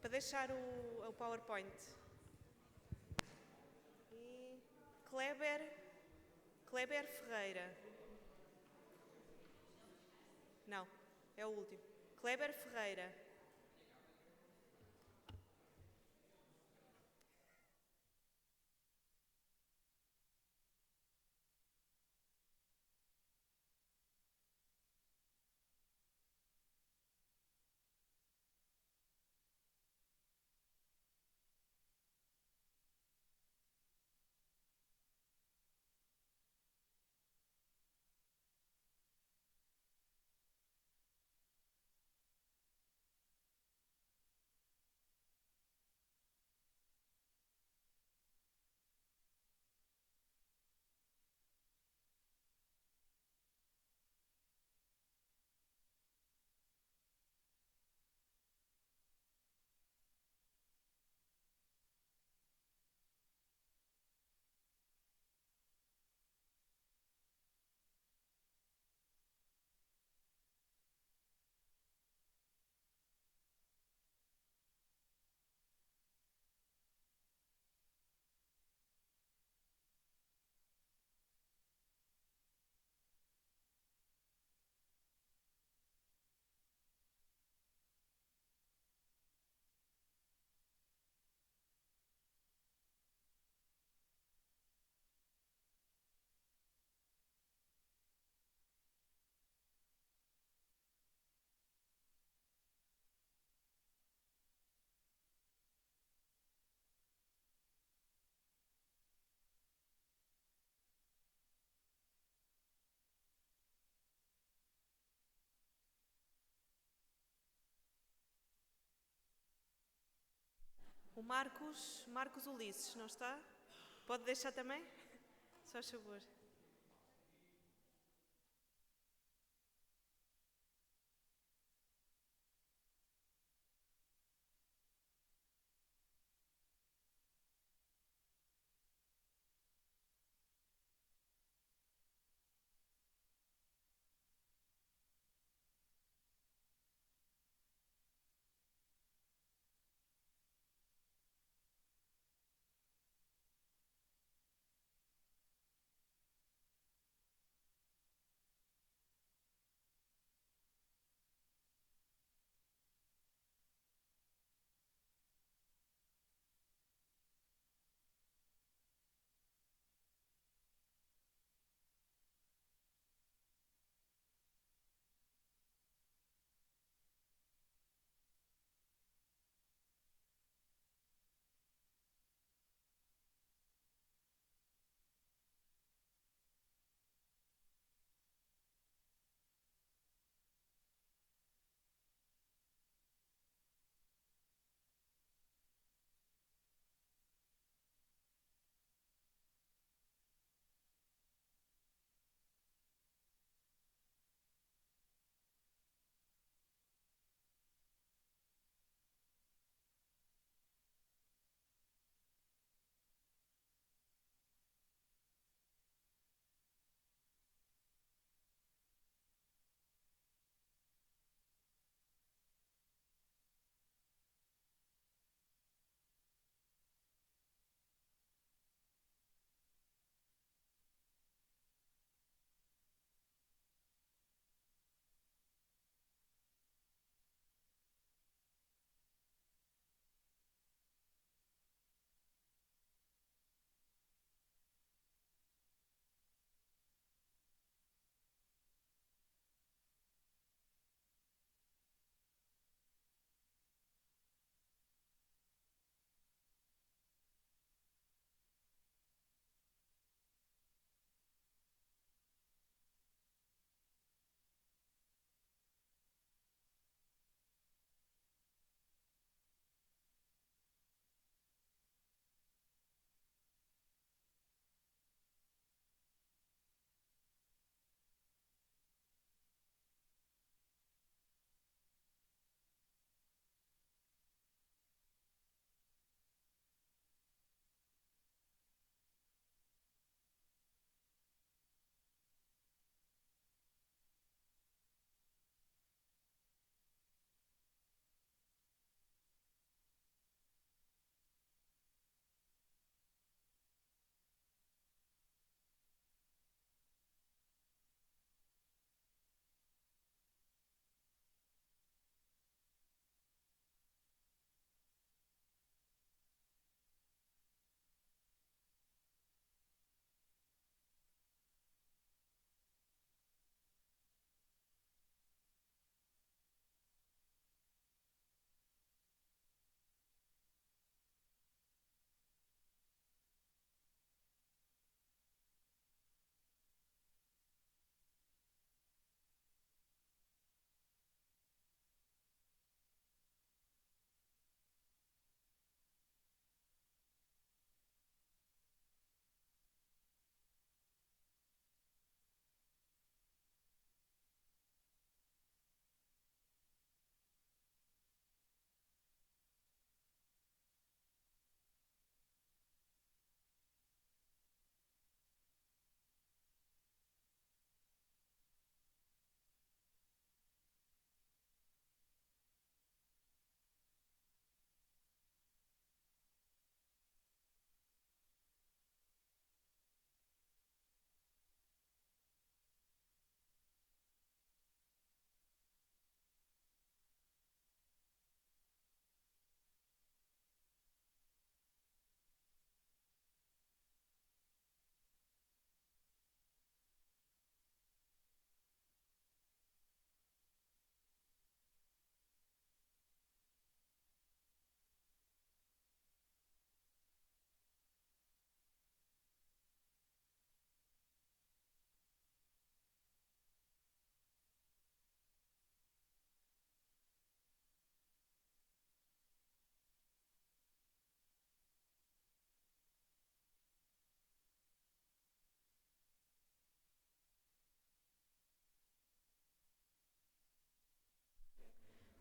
Para deixar o PowerPoint. E Kleber Ferreira. Não, é o último. Kleber Ferreira. O Marcos Ulisses, não está? Pode deixar também? Só a favor.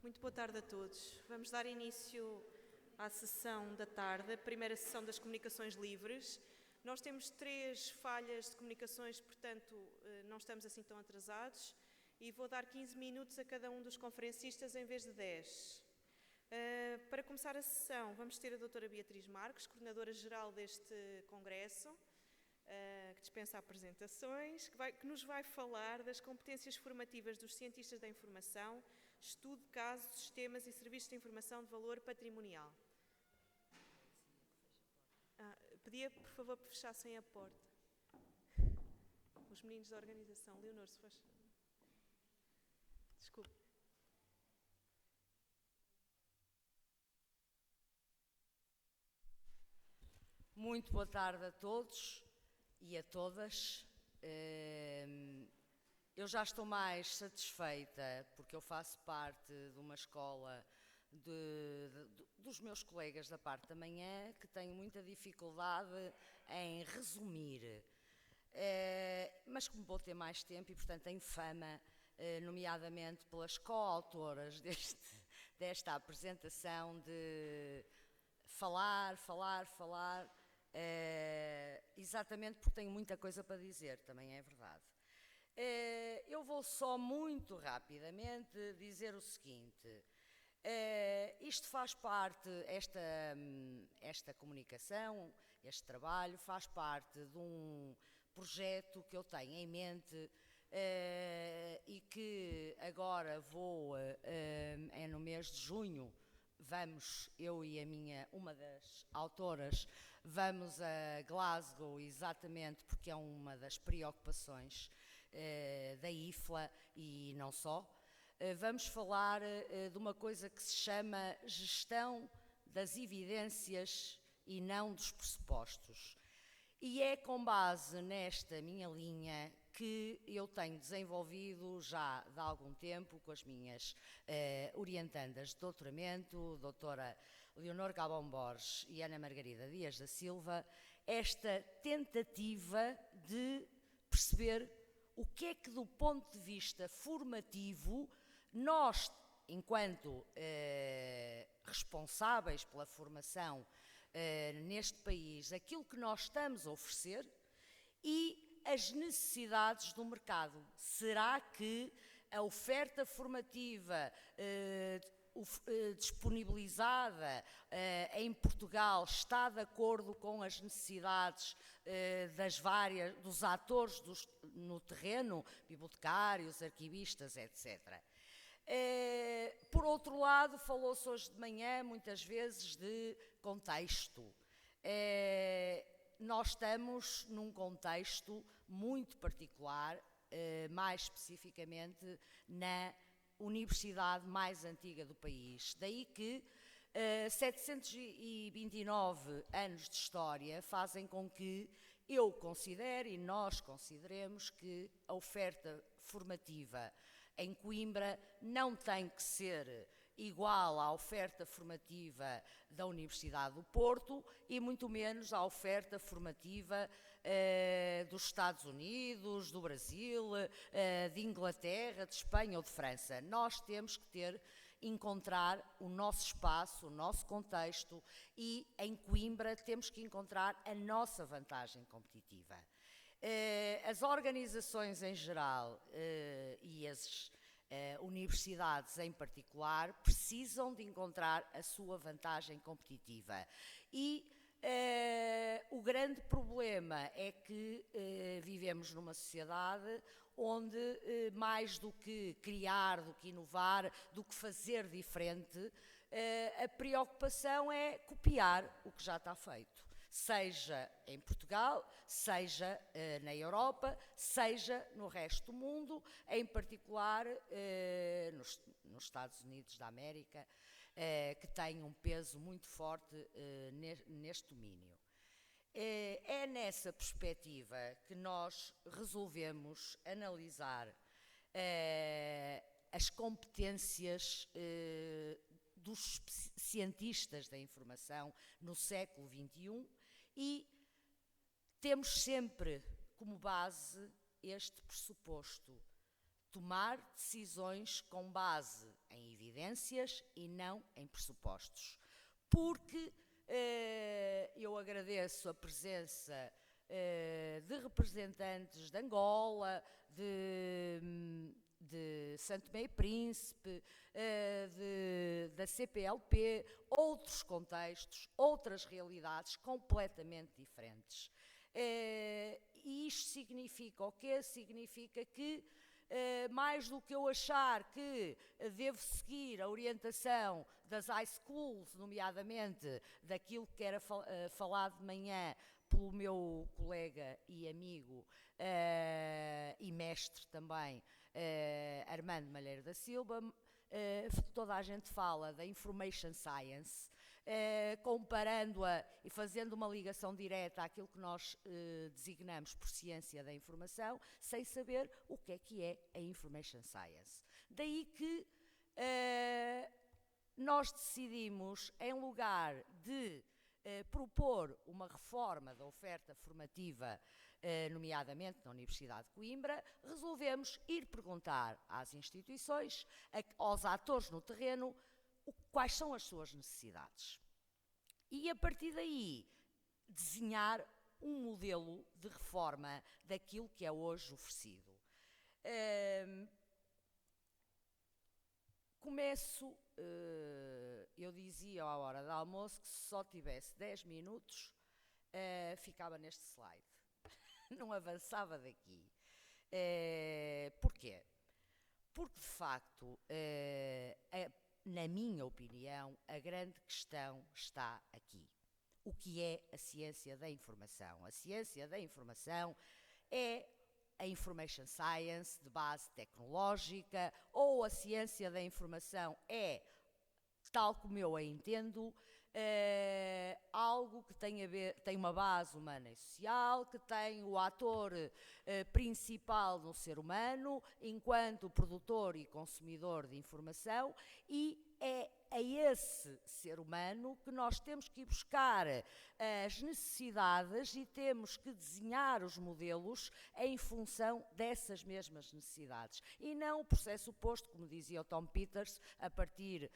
Muito boa tarde a todos. Vamos dar início à sessão da tarde, a primeira sessão das comunicações livres. Nós temos 3 falhas de comunicações, portanto, não estamos assim tão atrasados. E vou dar 15 minutos a cada um dos conferencistas em vez de 10. Para começar a sessão, vamos ter a doutora Beatriz Marques, coordenadora-geral deste congresso, que dispensa apresentações, que nos vai falar das competências formativas dos cientistas da informação, estudo de casos, sistemas e serviços de informação de valor patrimonial. Pedia, por favor, que fechassem a porta. Os meninos da organização. Leonor, se faz... Desculpe. Muito boa tarde a todos e a todas. Eu já estou mais satisfeita porque eu faço parte de uma escola dos meus colegas da parte da manhã que tenho muita dificuldade em resumir. Mas como vou ter mais tempo e, portanto, tenho fama, nomeadamente pelas coautoras desta apresentação, de falar, exatamente porque tenho muita coisa para dizer, também é verdade. Eu vou só muito rapidamente dizer o seguinte: isto faz parte, esta comunicação, este trabalho, faz parte de um projeto que eu tenho em mente e que agora no mês de junho, eu e uma das autoras, vamos a Glasgow, exatamente porque é uma das preocupações da IFLA e não só. Vamos falar de uma coisa que se chama gestão das evidências e não dos pressupostos. E é com base nesta minha linha que eu tenho desenvolvido já de algum tempo com as minhas orientandas de doutoramento, doutora Leonor Galvão Borges e Ana Margarida Dias da Silva, esta tentativa de perceber o que é que, do ponto de vista formativo, nós, enquanto responsáveis pela formação neste país, aquilo que nós estamos a oferecer e as necessidades do mercado. Será que a oferta formativa disponibilizada em Portugal está de acordo com as necessidades dos atores no terreno, bibliotecários, arquivistas, etc. Por outro lado, falou-se hoje de manhã muitas vezes de contexto. Nós estamos num contexto muito particular, mais especificamente na universidade mais antiga do país. Daí que 729 anos de história fazem com que eu considere e nós consideremos que a oferta formativa em Coimbra não tem que ser igual à oferta formativa da Universidade do Porto e muito menos à oferta formativa dos Estados Unidos, do Brasil, de Inglaterra, de Espanha ou de França. Nós temos que encontrar o nosso espaço, o nosso contexto e em Coimbra temos que encontrar a nossa vantagem competitiva. As organizações em geral e as universidades em particular precisam de encontrar a sua vantagem competitiva e o grande problema é que vivemos numa sociedade onde mais do que criar, do que inovar, do que fazer diferente, a preocupação é copiar o que já está feito. Seja em Portugal, seja na Europa, seja no resto do mundo, em particular nos Estados Unidos da América, que tem um peso muito forte neste domínio. É nessa perspectiva que nós resolvemos analisar as competências dos cientistas da informação no século XXI e temos sempre como base este pressuposto. tomar decisões com base em evidências e não em pressupostos. Porque eu agradeço a presença de representantes de Angola, de Santo Tomé e Príncipe, da CPLP, outros contextos, outras realidades completamente diferentes. E isto significa o quê? Significa que, mais do que eu achar que devo seguir a orientação das high schools, nomeadamente daquilo que era falado de manhã pelo meu colega e amigo e mestre também, Armando Malheiro da Silva, toda a gente fala da Information Science, comparando-a e fazendo uma ligação direta àquilo que nós designamos por ciência da informação, sem saber o que é a Information Science. Daí que nós decidimos, em lugar de propor uma reforma da oferta formativa, nomeadamente na Universidade de Coimbra, resolvemos ir perguntar às instituições, aos atores no terreno, quais são as suas necessidades. E a partir daí, desenhar um modelo de reforma daquilo que é hoje oferecido. Começo, eu dizia à hora do almoço que se só tivesse 10 minutos, ficava neste slide. Não avançava daqui. Porquê? Porque, de facto, na minha opinião, a grande questão está aqui. O que é a ciência da informação? A ciência da informação é a Information Science de base tecnológica, ou a ciência da informação é, tal como eu a entendo, algo que tem uma base humana e social, que tem o ator principal no ser humano, enquanto produtor e consumidor de informação, e é a esse ser humano que nós temos que ir buscar as necessidades e temos que desenhar os modelos em função dessas mesmas necessidades. E não o processo oposto, como dizia o Tom Peters, a partir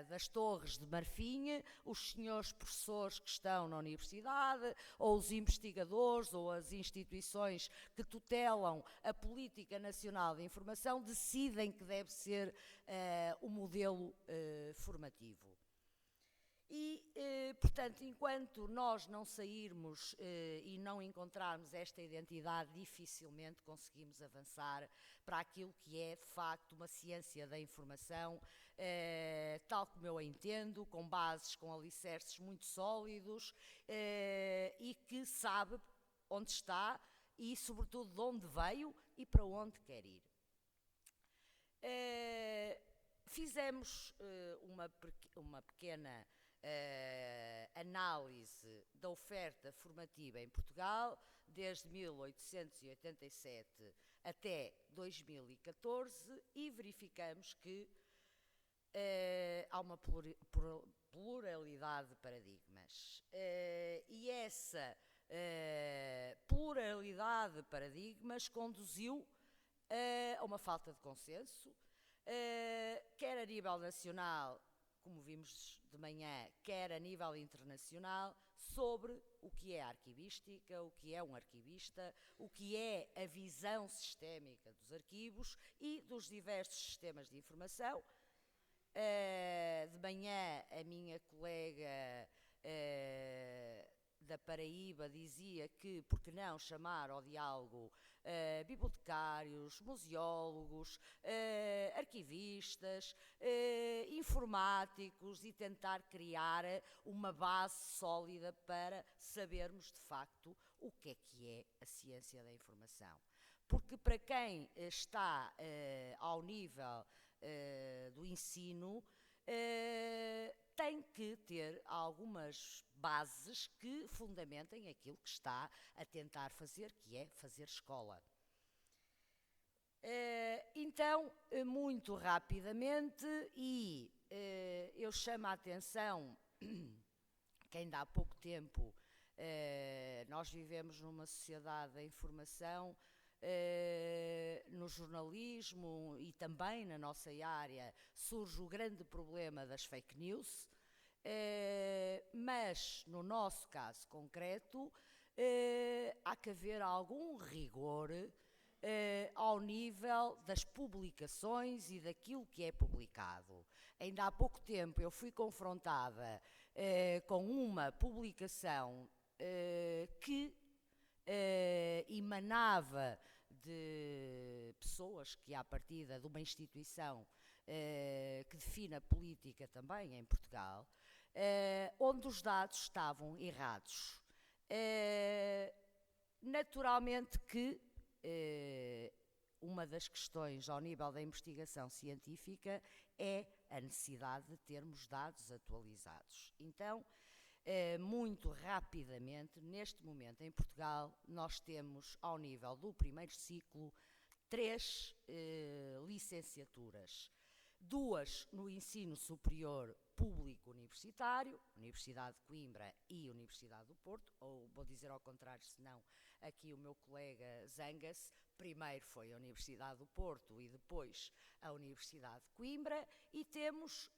das torres de marfim, os senhores professores que estão na universidade, ou os investigadores, ou as instituições que tutelam a política nacional de informação, decidem que deve ser o modelo formativo. E, portanto, enquanto nós não sairmos e não encontrarmos esta identidade, dificilmente conseguimos avançar para aquilo que é, de facto, uma ciência da informação, tal como eu a entendo, com bases, com alicerces muito sólidos e que sabe onde está e, sobretudo, de onde veio e para onde quer ir. Fizemos uma pequena análise da oferta formativa em Portugal, desde 1887 até 2014, e verificamos que há uma pluralidade de paradigmas. E essa pluralidade de paradigmas conduziu a uma falta de consenso, quer a nível nacional, como vimos de manhã, quer a nível internacional, sobre o que é a arquivística, o que é um arquivista, o que é a visão sistémica dos arquivos e dos diversos sistemas de informação. De manhã, a minha colega da Paraíba dizia que, por que não chamar ao diálogo bibliotecários, museólogos, arquivistas, informáticos, e tentar criar uma base sólida para sabermos de facto o que é a ciência da informação. Porque para quem está ao nível do ensino, tem que ter algumas bases que fundamentem aquilo que está a tentar fazer, que é fazer escola. Então, muito rapidamente, e eu chamo a atenção que ainda há pouco tempo nós vivemos numa sociedade da informação no jornalismo e também na nossa área surge o grande problema das fake news, mas no nosso caso concreto há que haver algum rigor ao nível das publicações e daquilo que é publicado. Ainda há pouco tempo eu fui confrontada com uma publicação que emanava de pessoas que, à partida de uma instituição que define a política também em Portugal, onde os dados estavam errados. Naturalmente que uma das questões ao nível da investigação científica é a necessidade de termos dados atualizados. Então, muito rapidamente, neste momento em Portugal, nós temos ao nível do primeiro ciclo 3 licenciaturas. 2 no ensino superior público universitário, Universidade de Coimbra e Universidade do Porto, ou vou dizer ao contrário, senão aqui o meu colega zanga-se, primeiro foi a Universidade do Porto e depois a Universidade de Coimbra, e temos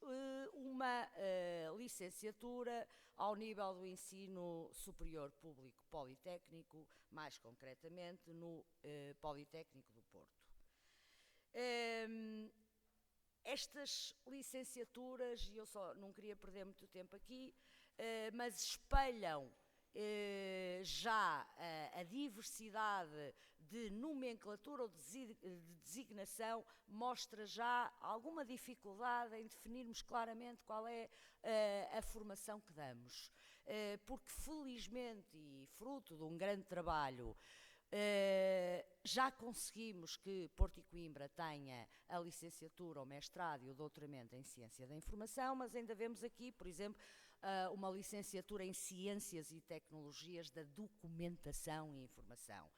uma licenciatura ao nível do ensino superior público politécnico, mais concretamente no Politécnico do Porto. Estas licenciaturas, e eu só não queria perder muito tempo aqui, mas espelham já a diversidade de nomenclatura ou de designação, mostra já alguma dificuldade em definirmos claramente qual é a formação que damos. Porque felizmente, e fruto de um grande trabalho, já conseguimos que Porto e Coimbra tenha a licenciatura, o mestrado e o doutoramento em Ciência da Informação, mas ainda vemos aqui, por exemplo, uma licenciatura em Ciências e Tecnologias da Documentação e Informação.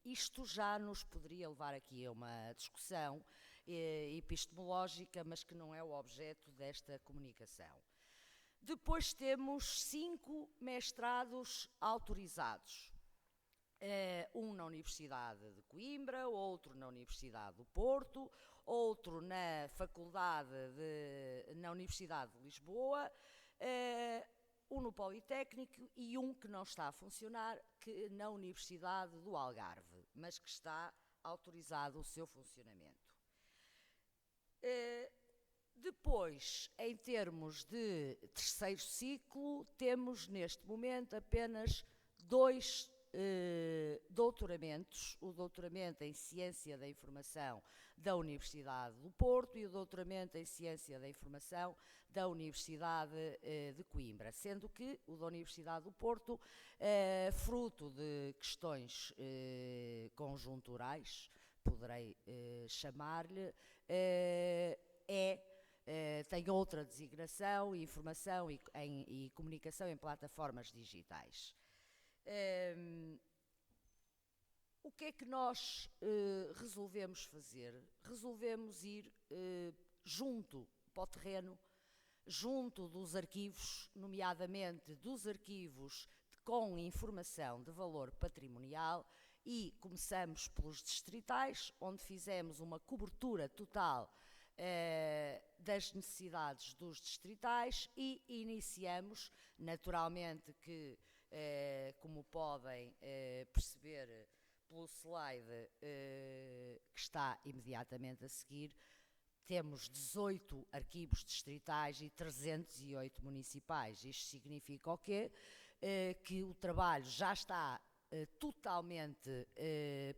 Isto já nos poderia levar aqui a uma discussão epistemológica, mas que não é o objeto desta comunicação. Depois temos 5 mestrados autorizados. Um na Universidade de Coimbra, outro na Universidade do Porto, outro na Universidade de Lisboa, um no Politécnico e um que não está a funcionar na Universidade do Algarve, mas que está autorizado o seu funcionamento. Depois, em termos de terceiro ciclo, temos neste momento apenas 2 doutoramentos, o doutoramento em Ciência da Informação da Universidade do Porto e o doutoramento em Ciência da Informação da Universidade de Coimbra, sendo que o da Universidade do Porto, fruto de questões conjunturais, poderei chamar-lhe, tem outra designação, informação e comunicação em plataformas digitais. O que é que nós resolvemos fazer? Resolvemos ir junto para o terreno, junto dos arquivos, nomeadamente dos arquivos com informação de valor patrimonial, e começamos pelos distritais, onde fizemos uma cobertura total das necessidades dos distritais e iniciamos, naturalmente que como podem perceber pelo slide que está imediatamente a seguir, temos 18 arquivos distritais e 308 municipais. Isto significa o quê? Que o trabalho já está totalmente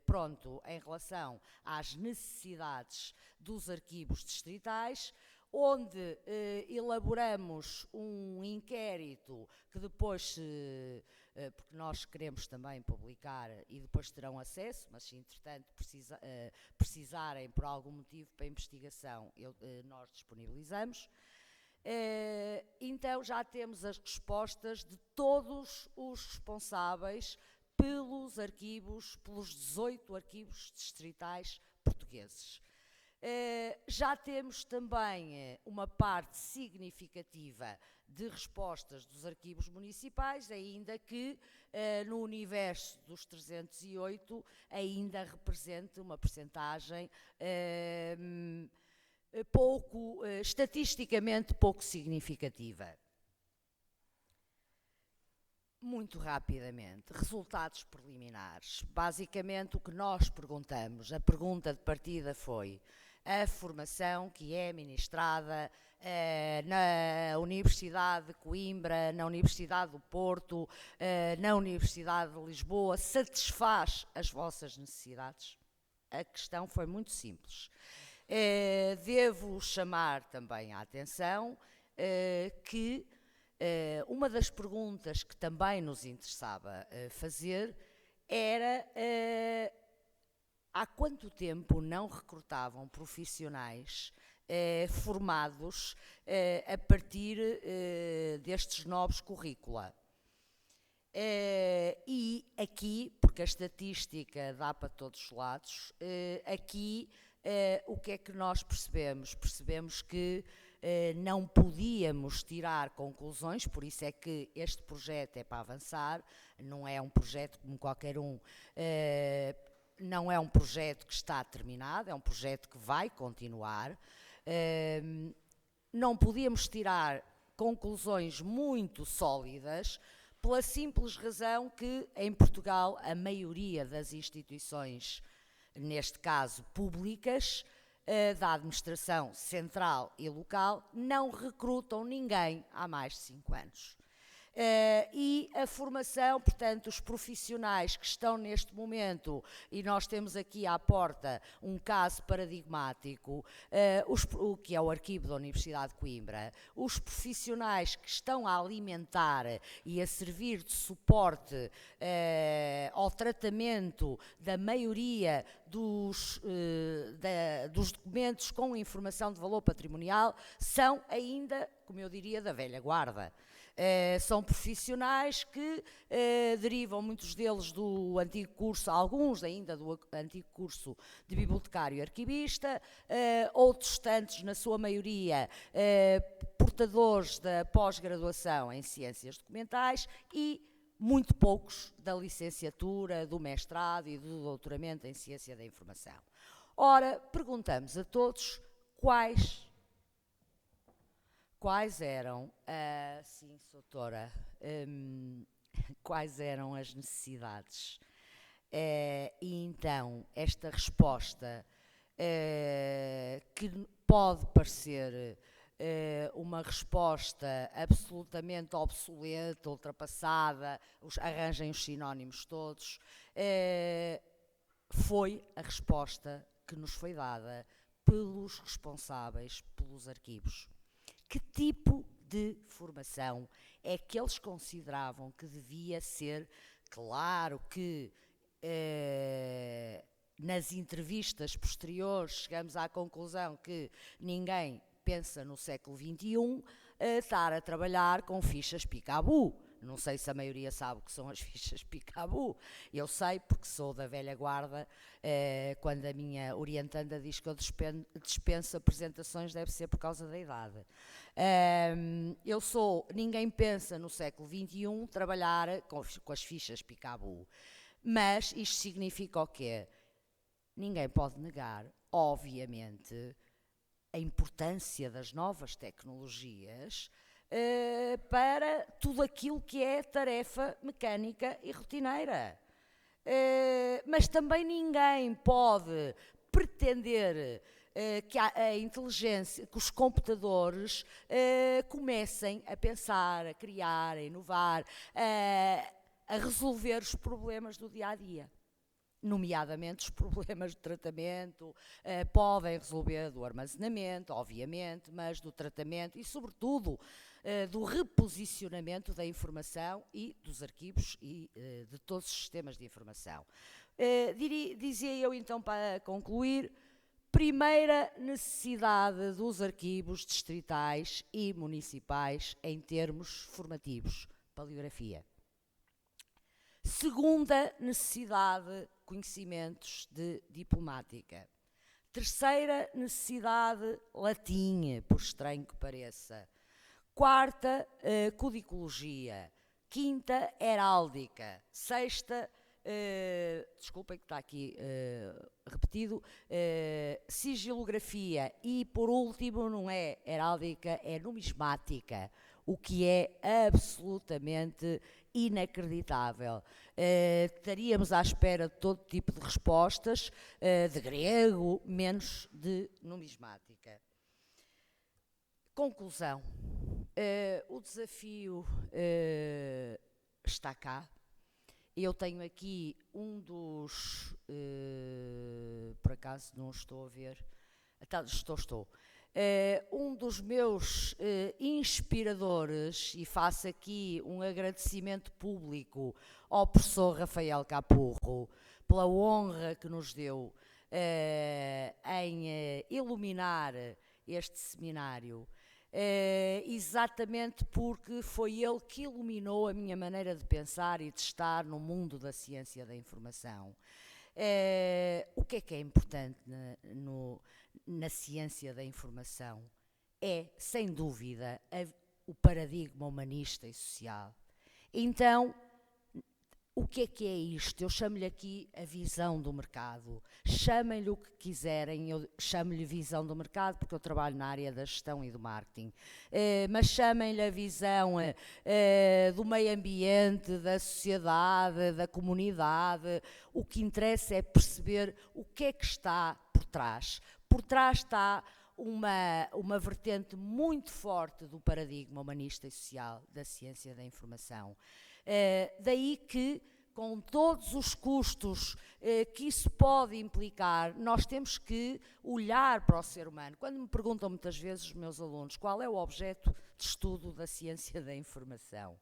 pronto em relação às necessidades dos arquivos distritais, onde elaboramos um inquérito que depois, porque nós queremos também publicar e depois terão acesso, mas se entretanto precisarem por algum motivo para investigação, nós disponibilizamos. Então já temos as respostas de todos os responsáveis pelos 18 arquivos distritais portugueses. Já temos também uma parte significativa de respostas dos arquivos municipais, ainda que no universo dos 308 ainda represente uma percentagem estatisticamente pouco significativa. Muito rapidamente, resultados preliminares. Basicamente o que nós perguntamos, a pergunta de partida foi: a formação que é ministrada na Universidade de Coimbra, na Universidade do Porto, na Universidade de Lisboa, satisfaz as vossas necessidades? A questão foi muito simples. Devo chamar também a atenção que uma das perguntas que também nos interessava fazer era há quanto tempo não recrutavam profissionais formados a partir destes novos currícula. E aqui, porque a estatística dá para todos os lados, aqui o que é que nós percebemos? Percebemos que não podíamos tirar conclusões, por isso é que este projeto é para avançar, não é um projeto como qualquer um, não é um projeto que está terminado, é um projeto que vai continuar. Não podíamos tirar conclusões muito sólidas, pela simples razão que em Portugal a maioria das instituições, neste caso públicas, da administração central e local, não recrutam ninguém há mais de 5 anos. E a formação, portanto, os profissionais que estão neste momento, e nós temos aqui à porta um caso paradigmático, que é o arquivo da Universidade de Coimbra, os profissionais que estão a alimentar e a servir de suporte ao tratamento da maioria dos documentos com informação de valor patrimonial são ainda, como eu diria, da velha guarda. São profissionais que derivam, muitos deles, do antigo curso, alguns ainda do antigo curso de bibliotecário e arquivista, outros tantos, na sua maioria, portadores da pós-graduação em ciências documentais e muito poucos da licenciatura, do mestrado e do doutoramento em ciência da informação. Ora, perguntamos a todos quais eram, sim, doutora, quais eram as necessidades. E então, esta resposta, que pode parecer uma resposta absolutamente obsoleta, ultrapassada, arranjem os sinónimos todos, foi a resposta que nos foi dada pelos responsáveis pelos arquivos. Que tipo de formação é que eles consideravam que devia ser? Claro que nas entrevistas posteriores chegamos à conclusão que ninguém pensa no século XXI estar a trabalhar com fichas Picaboo. Não sei se a maioria sabe o que são as fichas Picaboo. Eu sei porque sou da velha guarda. Quando a minha orientanda diz que eu dispenso apresentações, deve ser por causa da idade. Ninguém pensa no século XXI trabalhar com as fichas Picaboo. Mas isto significa o quê? Ninguém pode negar, obviamente, a importância das novas tecnologias para tudo aquilo que é tarefa mecânica e rotineira. Mas também ninguém pode pretender que a inteligência, que os computadores comecem a pensar, a criar, a inovar, a resolver os problemas do dia-a-dia. Nomeadamente os problemas de tratamento, podem resolver do armazenamento, obviamente, mas do tratamento e, sobretudo, do reposicionamento da informação e dos arquivos e de todos os sistemas de informação. Dizia eu, então, para concluir, primeira necessidade dos arquivos distritais e municipais em termos formativos, paleografia. Segunda necessidade, conhecimentos de diplomática. Terceira necessidade, latim, por estranho que pareça. Quarta, codicologia. Quinta, heráldica. Sexta, desculpem que está aqui repetido, sigilografia. E, por último, não é heráldica, é numismática, o que é absolutamente inacreditável. Estaríamos à espera de todo tipo de respostas, de grego, menos de numismática. Conclusão. O desafio está cá. Eu tenho aqui um dos... por acaso não estou a ver... Estou. Um dos meus inspiradores, e faço aqui um agradecimento público ao professor Rafael Capurro pela honra que nos deu em iluminar este seminário, exatamente porque foi ele que iluminou a minha maneira de pensar e de estar no mundo da ciência da informação. O que é importante na ciência da informação? É, sem dúvida, o paradigma humanista e social. Então, o que é isto? Eu chamo-lhe aqui a visão do mercado. Chamem-lhe o que quiserem, eu chamo-lhe visão do mercado porque eu trabalho na área da gestão e do marketing. Mas chamem-lhe a visão do meio ambiente, da sociedade, da comunidade. O que interessa é perceber o que é que está por trás. Por trás está uma vertente muito forte do paradigma humanista e social da ciência da informação. Daí que, com todos os custos que isso pode implicar, nós temos que olhar para o ser humano. Quando me perguntam muitas vezes os meus alunos qual é o objeto de estudo da ciência da informação,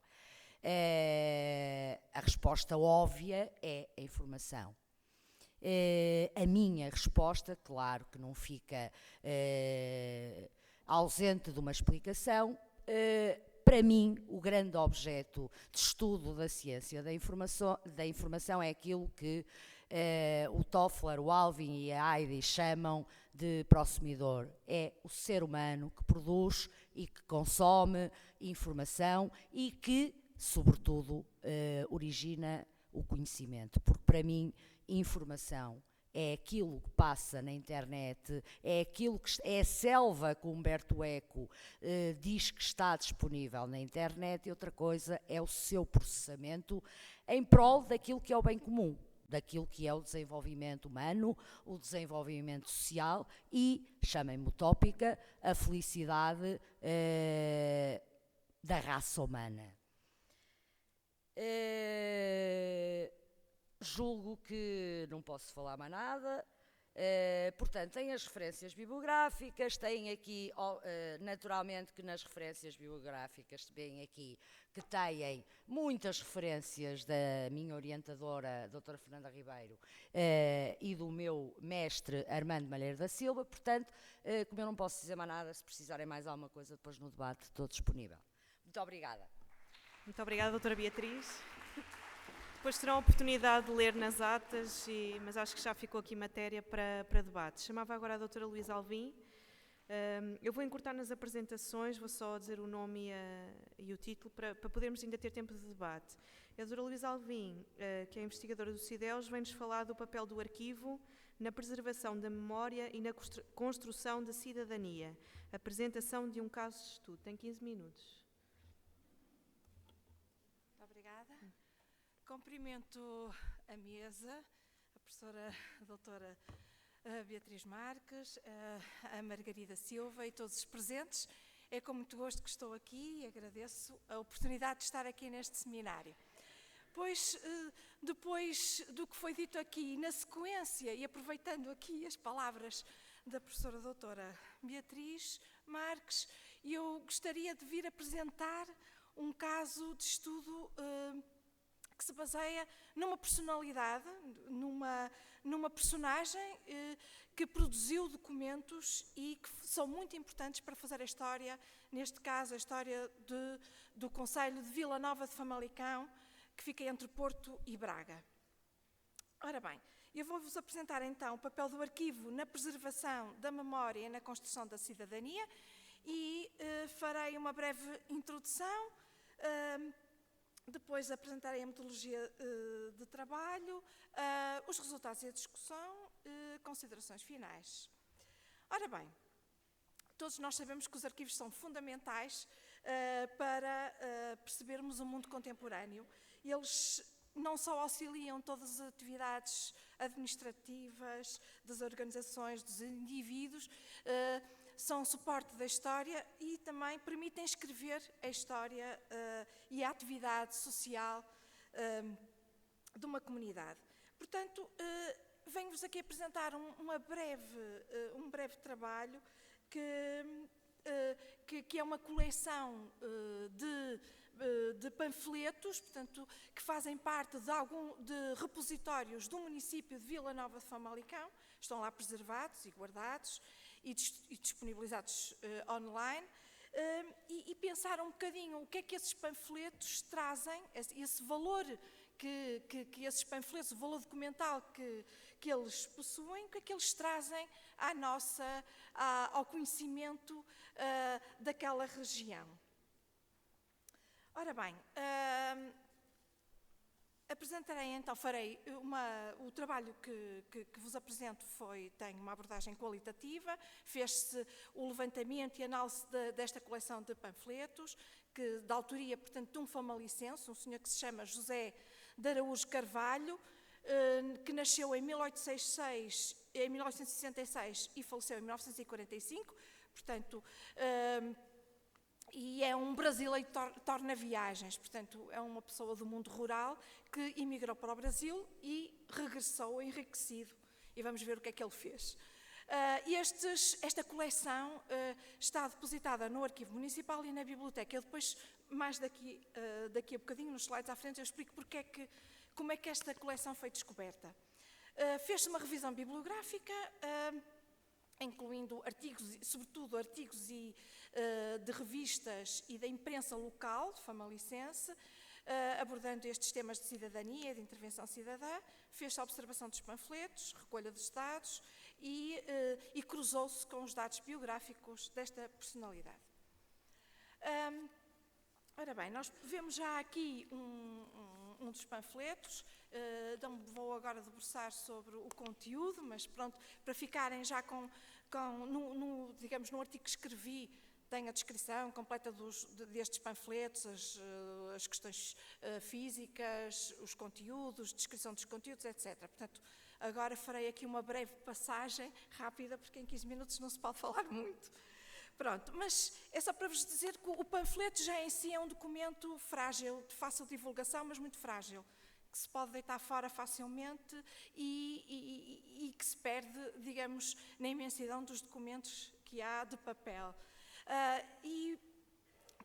a resposta óbvia é a informação. A minha resposta, claro que não fica ausente de uma explicação. Para mim, o grande objeto de estudo da ciência da informação é aquilo que o Toffler, o Alvin e a Heidi chamam de prosumidor. É o ser humano que produz e que consome informação e que, sobretudo, origina o conhecimento. Porque, para mim, informação é aquilo que passa na internet, é aquilo que é a selva que Humberto Eco diz que está disponível na internet, e outra coisa é o seu processamento em prol daquilo que é o bem comum, daquilo que é o desenvolvimento humano, o desenvolvimento social e, chamem-me utópica, a felicidade da raça humana. Julgo que não posso falar mais nada. Portanto, tem as referências bibliográficas, tem aqui, naturalmente que nas referências bibliográficas vem aqui que têm muitas referências da minha orientadora, a doutora Fernanda Ribeiro, e do meu mestre Armando Malheiro da Silva. Portanto, como eu não posso dizer mais nada, se precisarem mais alguma coisa depois no debate, estou disponível. Muito obrigada. Muito obrigada, doutora Beatriz. Depois terão a oportunidade de ler nas atas, mas acho que já ficou aqui matéria para debate. Chamava agora a doutora Luísa Alvim. Eu vou encurtar nas apresentações, vou só dizer o nome e o título para podermos ainda ter tempo de debate. A doutora Luísa Alvim, que é investigadora do CIDEUS, vem-nos falar do papel do arquivo na preservação da memória e na construção da cidadania. Apresentação de um caso de estudo. Tem 15 minutos. Cumprimento a mesa, a professora a doutora Beatriz Marques, a Margarida Silva e todos os presentes. É com muito gosto que estou aqui e agradeço a oportunidade de estar aqui neste seminário. Pois, depois do que foi dito aqui, na sequência, e aproveitando aqui as palavras da professora doutora Beatriz Marques, eu gostaria de vir apresentar um caso de estudo que se baseia numa personalidade, numa personagem que produziu documentos e que são muito importantes para fazer a história, neste caso a história do concelho de Vila Nova de Famalicão, que fica entre Porto e Braga. Ora bem, Eu vou-vos apresentar então o papel do arquivo na preservação da memória e na construção da cidadania e farei uma breve introdução, depois apresentarei a metodologia de trabalho, os resultados e a discussão, considerações finais. Ora bem, todos nós sabemos que os arquivos são fundamentais para percebermos o mundo contemporâneo. Eles não só auxiliam todas as atividades administrativas, das organizações, dos indivíduos, são suporte da história e também permitem escrever a história e a atividade social de uma comunidade. Portanto, venho-vos aqui apresentar um breve trabalho que é uma coleção de panfletos, portanto, que fazem parte de repositórios do município de Vila Nova de Famalicão, estão lá preservados e guardados e disponibilizados online, e pensar um bocadinho o que é que esses panfletos trazem, esse valor que esses panfletos, o valor documental que eles possuem, o que é que eles trazem ao conhecimento daquela região. Ora bem, apresentarei então, farei o trabalho que vos apresento tem uma abordagem qualitativa, fez-se o levantamento e análise desta coleção de panfletos, da autoria, portanto, de um famalicense, um senhor que se chama José de Araújo Carvalho, que nasceu em 1866 e faleceu em 1945, portanto, e é um brasileiro torna-viagens, portanto, é uma pessoa do mundo rural que emigrou para o Brasil e regressou enriquecido. E vamos ver o que é que ele fez. Esta coleção está depositada no Arquivo Municipal e na Biblioteca. Eu depois, mais daqui a bocadinho, nos slides à frente, eu explico como é que esta coleção foi descoberta. Fez-se uma revisão bibliográfica, incluindo artigos, sobretudo artigos de revistas e da imprensa local, famalicense, abordando estes temas de cidadania e de intervenção cidadã. Fez-se a observação dos panfletos, recolha dos dados e cruzou-se com os dados biográficos desta personalidade. Ora bem, nós vemos já aqui um dos panfletos, não vou agora debruçar sobre o conteúdo, mas pronto, para ficarem já digamos, no artigo que escrevi, tem a descrição completa destes panfletos, as questões físicas, os conteúdos, descrição dos conteúdos, etc. Portanto, agora farei aqui uma breve passagem rápida, porque em 15 minutos não se pode falar muito. Pronto, mas é só para vos dizer que o panfleto já em si é um documento frágil, de fácil divulgação, mas muito frágil, que se pode deitar fora facilmente e que se perde, digamos, na imensidão dos documentos que há de papel.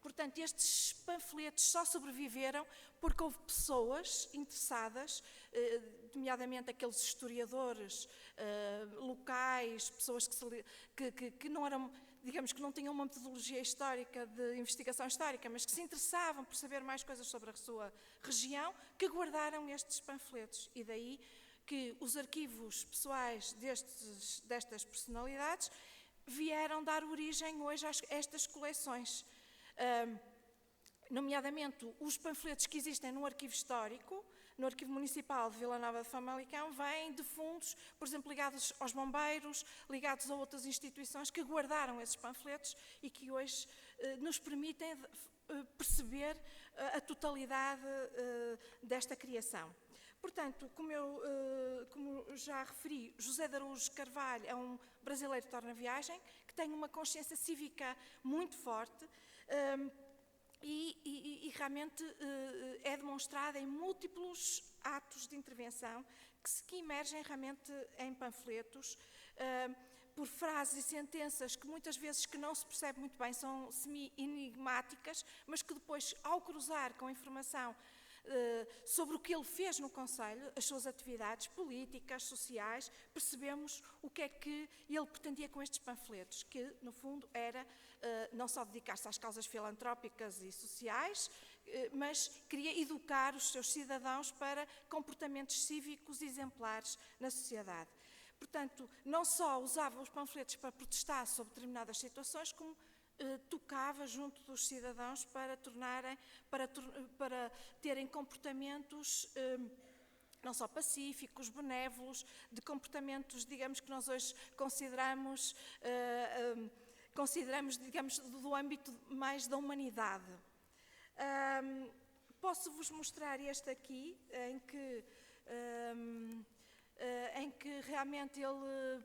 Portanto, estes panfletos só sobreviveram porque houve pessoas interessadas, nomeadamente aqueles historiadores locais, pessoas que não eram, digamos, que não tinham uma metodologia histórica de investigação histórica, mas que se interessavam por saber mais coisas sobre a sua região, que guardaram estes panfletos. E daí que os arquivos pessoais destas personalidades vieram dar origem hoje a estas coleções. Nomeadamente, os panfletos que existem no arquivo histórico, no Arquivo Municipal de Vila Nova de Famalicão, vêm de fundos, por exemplo, ligados aos bombeiros, ligados a outras instituições que guardaram esses panfletos e que hoje nos permitem perceber a totalidade desta criação. Portanto, como já referi, José de Araújo Carvalho é um brasileiro torna-viagem que tem uma consciência cívica muito forte e realmente é demonstrada em múltiplos atos de intervenção que emergem realmente em panfletos por frases e sentenças que muitas vezes que não se percebe muito bem, são semi-enigmáticas, mas que depois, ao cruzar com a informação sobre o que ele fez no Conselho, as suas atividades políticas, sociais, percebemos o que é que ele pretendia com estes panfletos, que no fundo era não só dedicar-se às causas filantrópicas e sociais, mas queria educar os seus cidadãos para comportamentos cívicos exemplares na sociedade. Portanto, não só usava os panfletos para protestar sobre determinadas situações, como tocava junto dos cidadãos para terem comportamentos não só pacíficos, benévolos, de comportamentos, digamos, que nós hoje consideramos, digamos, do âmbito mais da humanidade. Posso-vos mostrar este aqui, em que realmente ele...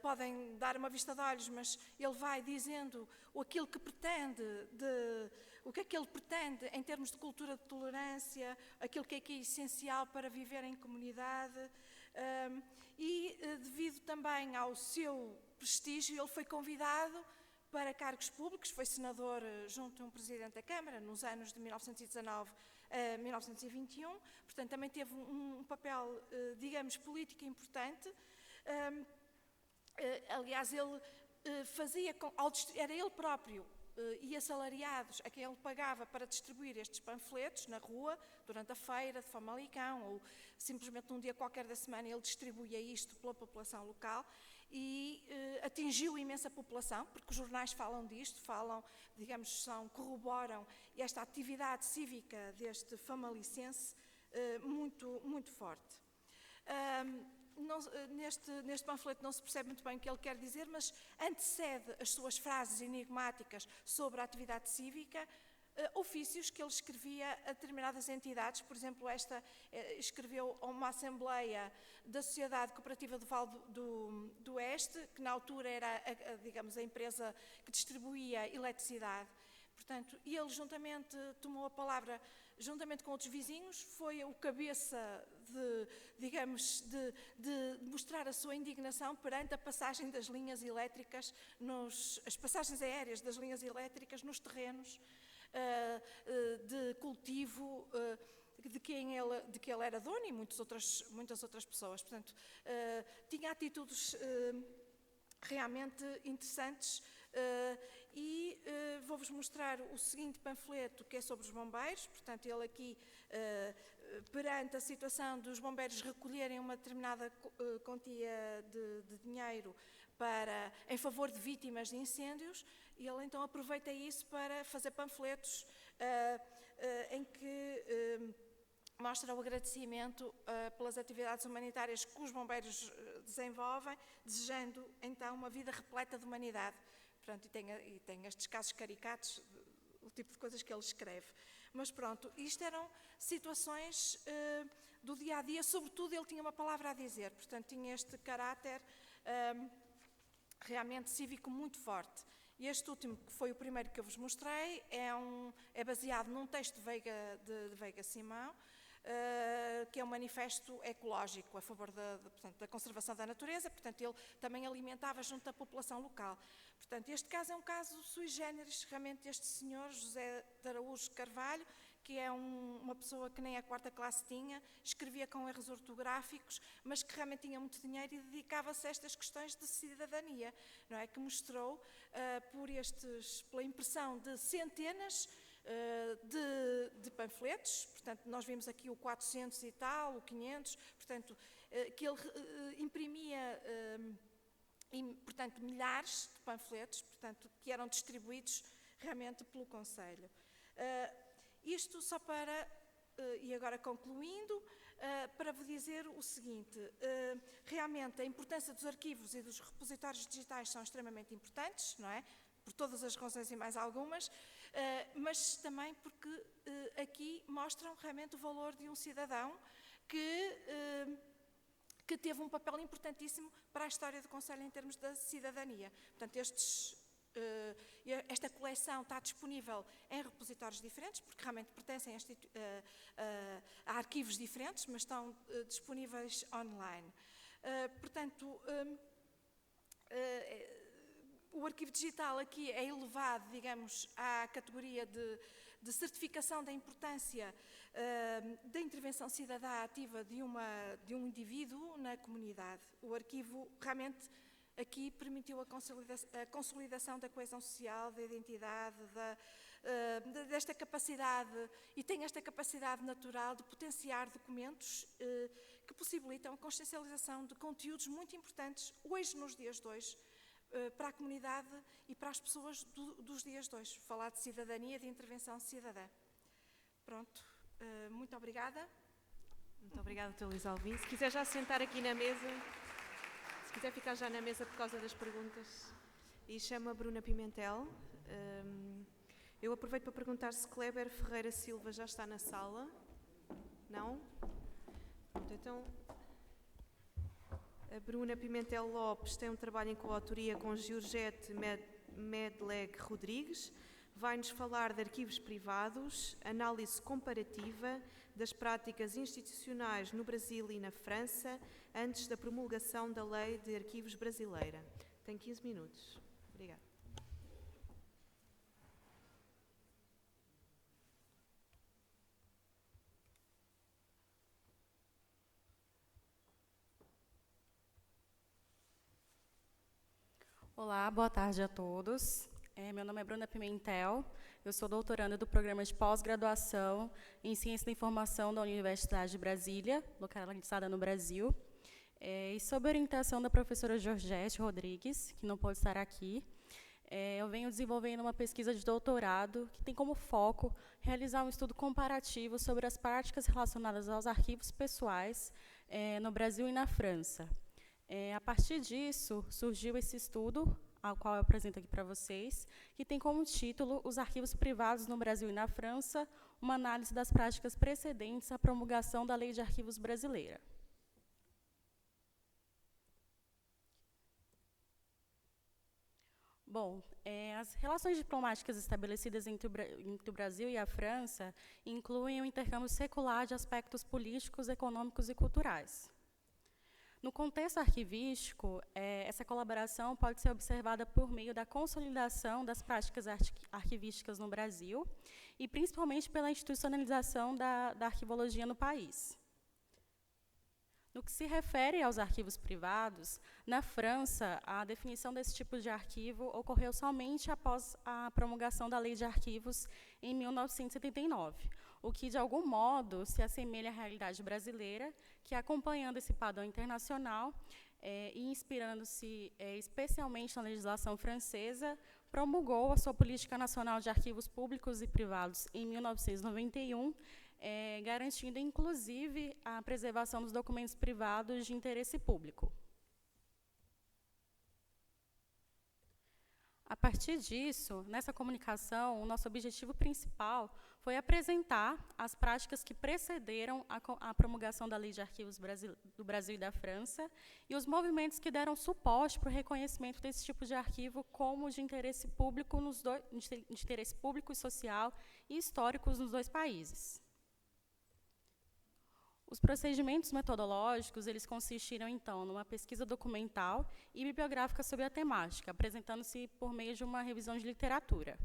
podem dar uma vista de olhos, mas ele vai dizendo aquilo que pretende, o que é que ele pretende em termos de cultura de tolerância, aquilo que é essencial para viver em comunidade, e devido também ao seu prestígio, ele foi convidado para cargos públicos, foi senador junto a um presidente da Câmara nos anos de 1919 a 1921, portanto também teve um papel, digamos, político importante. Aliás, ele fazia, era ele próprio e assalariados a quem ele pagava para distribuir estes panfletos na rua, durante a feira de Famalicão, ou simplesmente num dia qualquer da semana ele distribuía isto pela população local e atingiu imensa população, porque os jornais falam disto, digamos, corroboram esta atividade cívica deste famalicense muito, muito forte. Neste panfleto não se percebe muito bem o que ele quer dizer, mas antecede as suas frases enigmáticas sobre a atividade cívica, ofícios que ele escrevia a determinadas entidades. Por exemplo, escreveu a uma assembleia da Sociedade Cooperativa do Vale do Oeste, que na altura era, digamos, a empresa que distribuía eletricidade. Portanto, ele juntamente tomou a palavra, juntamente com outros vizinhos, foi o cabeça de mostrar a sua indignação perante a passagem das linhas elétricas, as passagens aéreas das linhas elétricas nos terrenos de cultivo de que ele era dono e muitas outras pessoas. Portanto, tinha atitudes realmente interessantes. E vou-vos mostrar o seguinte panfleto, que é sobre os bombeiros. Portanto, ele aqui, perante a situação dos bombeiros recolherem uma determinada quantia de dinheiro em favor de vítimas de incêndios, e ele então aproveita isso para fazer panfletos em que mostra o agradecimento pelas atividades humanitárias que os bombeiros desenvolvem, desejando então uma vida repleta de humanidade. Portanto, e tem estes casos caricatos, o tipo de coisas que ele escreve. Mas pronto, isto eram situações do dia-a-dia, sobretudo ele tinha uma palavra a dizer, portanto tinha este caráter realmente cívico muito forte. E este último, que foi o primeiro que eu vos mostrei, é baseado num texto de Veiga Simão, que é um manifesto ecológico a favor da conservação da natureza. Portanto, ele também alimentava junto da população local. Portanto, este caso é um caso sui generis, realmente este senhor, José de Araújo Carvalho, que é uma pessoa que nem a quarta classe tinha, escrevia com erros ortográficos, mas que realmente tinha muito dinheiro e dedicava-se a estas questões de cidadania, não é? Que mostrou pela impressão de centenas de panfletos. Portanto, nós vimos aqui o 400 e tal, o 500, portanto, que ele imprimia, portanto, milhares de panfletos, portanto, que eram distribuídos realmente pelo Conselho. Isto só para, e agora concluindo, para vos dizer o seguinte: realmente a importância dos arquivos e dos repositórios digitais são extremamente importantes, não é? Por todas as razões e mais algumas, mas também porque aqui mostram realmente o valor de um cidadão que teve um papel importantíssimo para a história do Conselho em termos da cidadania. Portanto, esta coleção está disponível em repositórios diferentes, porque realmente pertencem a arquivos diferentes, mas estão disponíveis online. Portanto, o arquivo digital aqui é elevado, digamos, à categoria de certificação da importância da intervenção cidadã ativa de um indivíduo na comunidade. O arquivo realmente aqui permitiu a consolidação da coesão social, da identidade, desta capacidade, e tem esta capacidade natural de potenciar documentos que possibilitam a consciencialização de conteúdos muito importantes hoje, nos dias de hoje, para a comunidade e para as pessoas dos dias de hoje. Falar de cidadania, de intervenção cidadã. Pronto, muito obrigada. Muito obrigada, Dr. Luís Alvim. Se quiser já sentar aqui na mesa, se quiser ficar já na mesa por causa das perguntas, e chamo a Bruna Pimentel. Eu aproveito para perguntar se Kleber Ferreira Silva já está na sala. Não? Pronto, então, a Bruna Pimentel Lopes tem um trabalho em coautoria com Georgette Medleg Rodrigues. Vai-nos falar de arquivos privados, análise comparativa das práticas institucionais no Brasil e na França, antes da promulgação da Lei de Arquivos Brasileira. Tem 15 minutos. Obrigada. Olá, boa tarde a todos. Meu nome é Bruna Pimentel, eu sou doutoranda do programa de pós-graduação em Ciência da Informação da Universidade de Brasília, localizada no Brasil, e sob orientação da professora Georgette Rodrigues, que não pode estar aqui, eu venho desenvolvendo uma pesquisa de doutorado que tem como foco realizar um estudo comparativo sobre as práticas relacionadas aos arquivos pessoais no Brasil e na França. A partir disso, surgiu esse estudo, ao qual eu apresento aqui para vocês, que tem como título Os Arquivos Privados no Brasil e na França, uma análise das práticas precedentes à promulgação da Lei de Arquivos Brasileira. Bom, as relações diplomáticas estabelecidas entre o Brasil e a França incluem o intercâmbio secular de aspectos políticos, econômicos e culturais. No contexto arquivístico, essa colaboração pode ser observada por meio da consolidação das práticas arquivísticas no Brasil e principalmente pela institucionalização da arquivologia no país. No que se refere aos arquivos privados, na França, a definição desse tipo de arquivo ocorreu somente após a promulgação da Lei de Arquivos em 1979, o que, de algum modo, se assemelha à realidade brasileira, que, acompanhando esse padrão internacional e inspirando-se especialmente na legislação francesa, promulgou a sua Política Nacional de Arquivos Públicos e Privados em 1991, garantindo, inclusive, a preservação dos documentos privados de interesse público. A partir disso, nessa comunicação, o nosso objetivo principal foi apresentar as práticas que precederam a promulgação da Lei de Arquivos do Brasil e da França e os movimentos que deram suporte para o reconhecimento desse tipo de arquivo como de interesse público, de interesse público e social e históricos nos dois países. Os procedimentos metodológicos, eles consistiram, então, numa pesquisa documental e bibliográfica sobre a temática, apresentando-se por meio de uma revisão de literatura.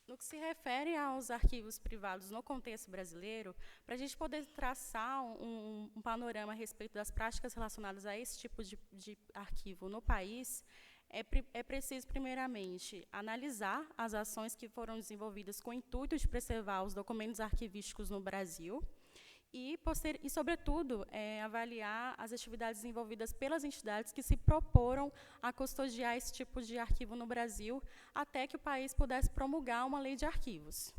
No que se refere aos arquivos privados no contexto brasileiro, para a gente poder traçar um panorama a respeito das práticas relacionadas a esse tipo de arquivo no país, é preciso, primeiramente, analisar as ações que foram desenvolvidas com o intuito de preservar os documentos arquivísticos no Brasil e sobretudo, avaliar as atividades desenvolvidas pelas entidades que se proporam a custodiar esse tipo de arquivo no Brasil, até que o país pudesse promulgar uma lei de arquivos.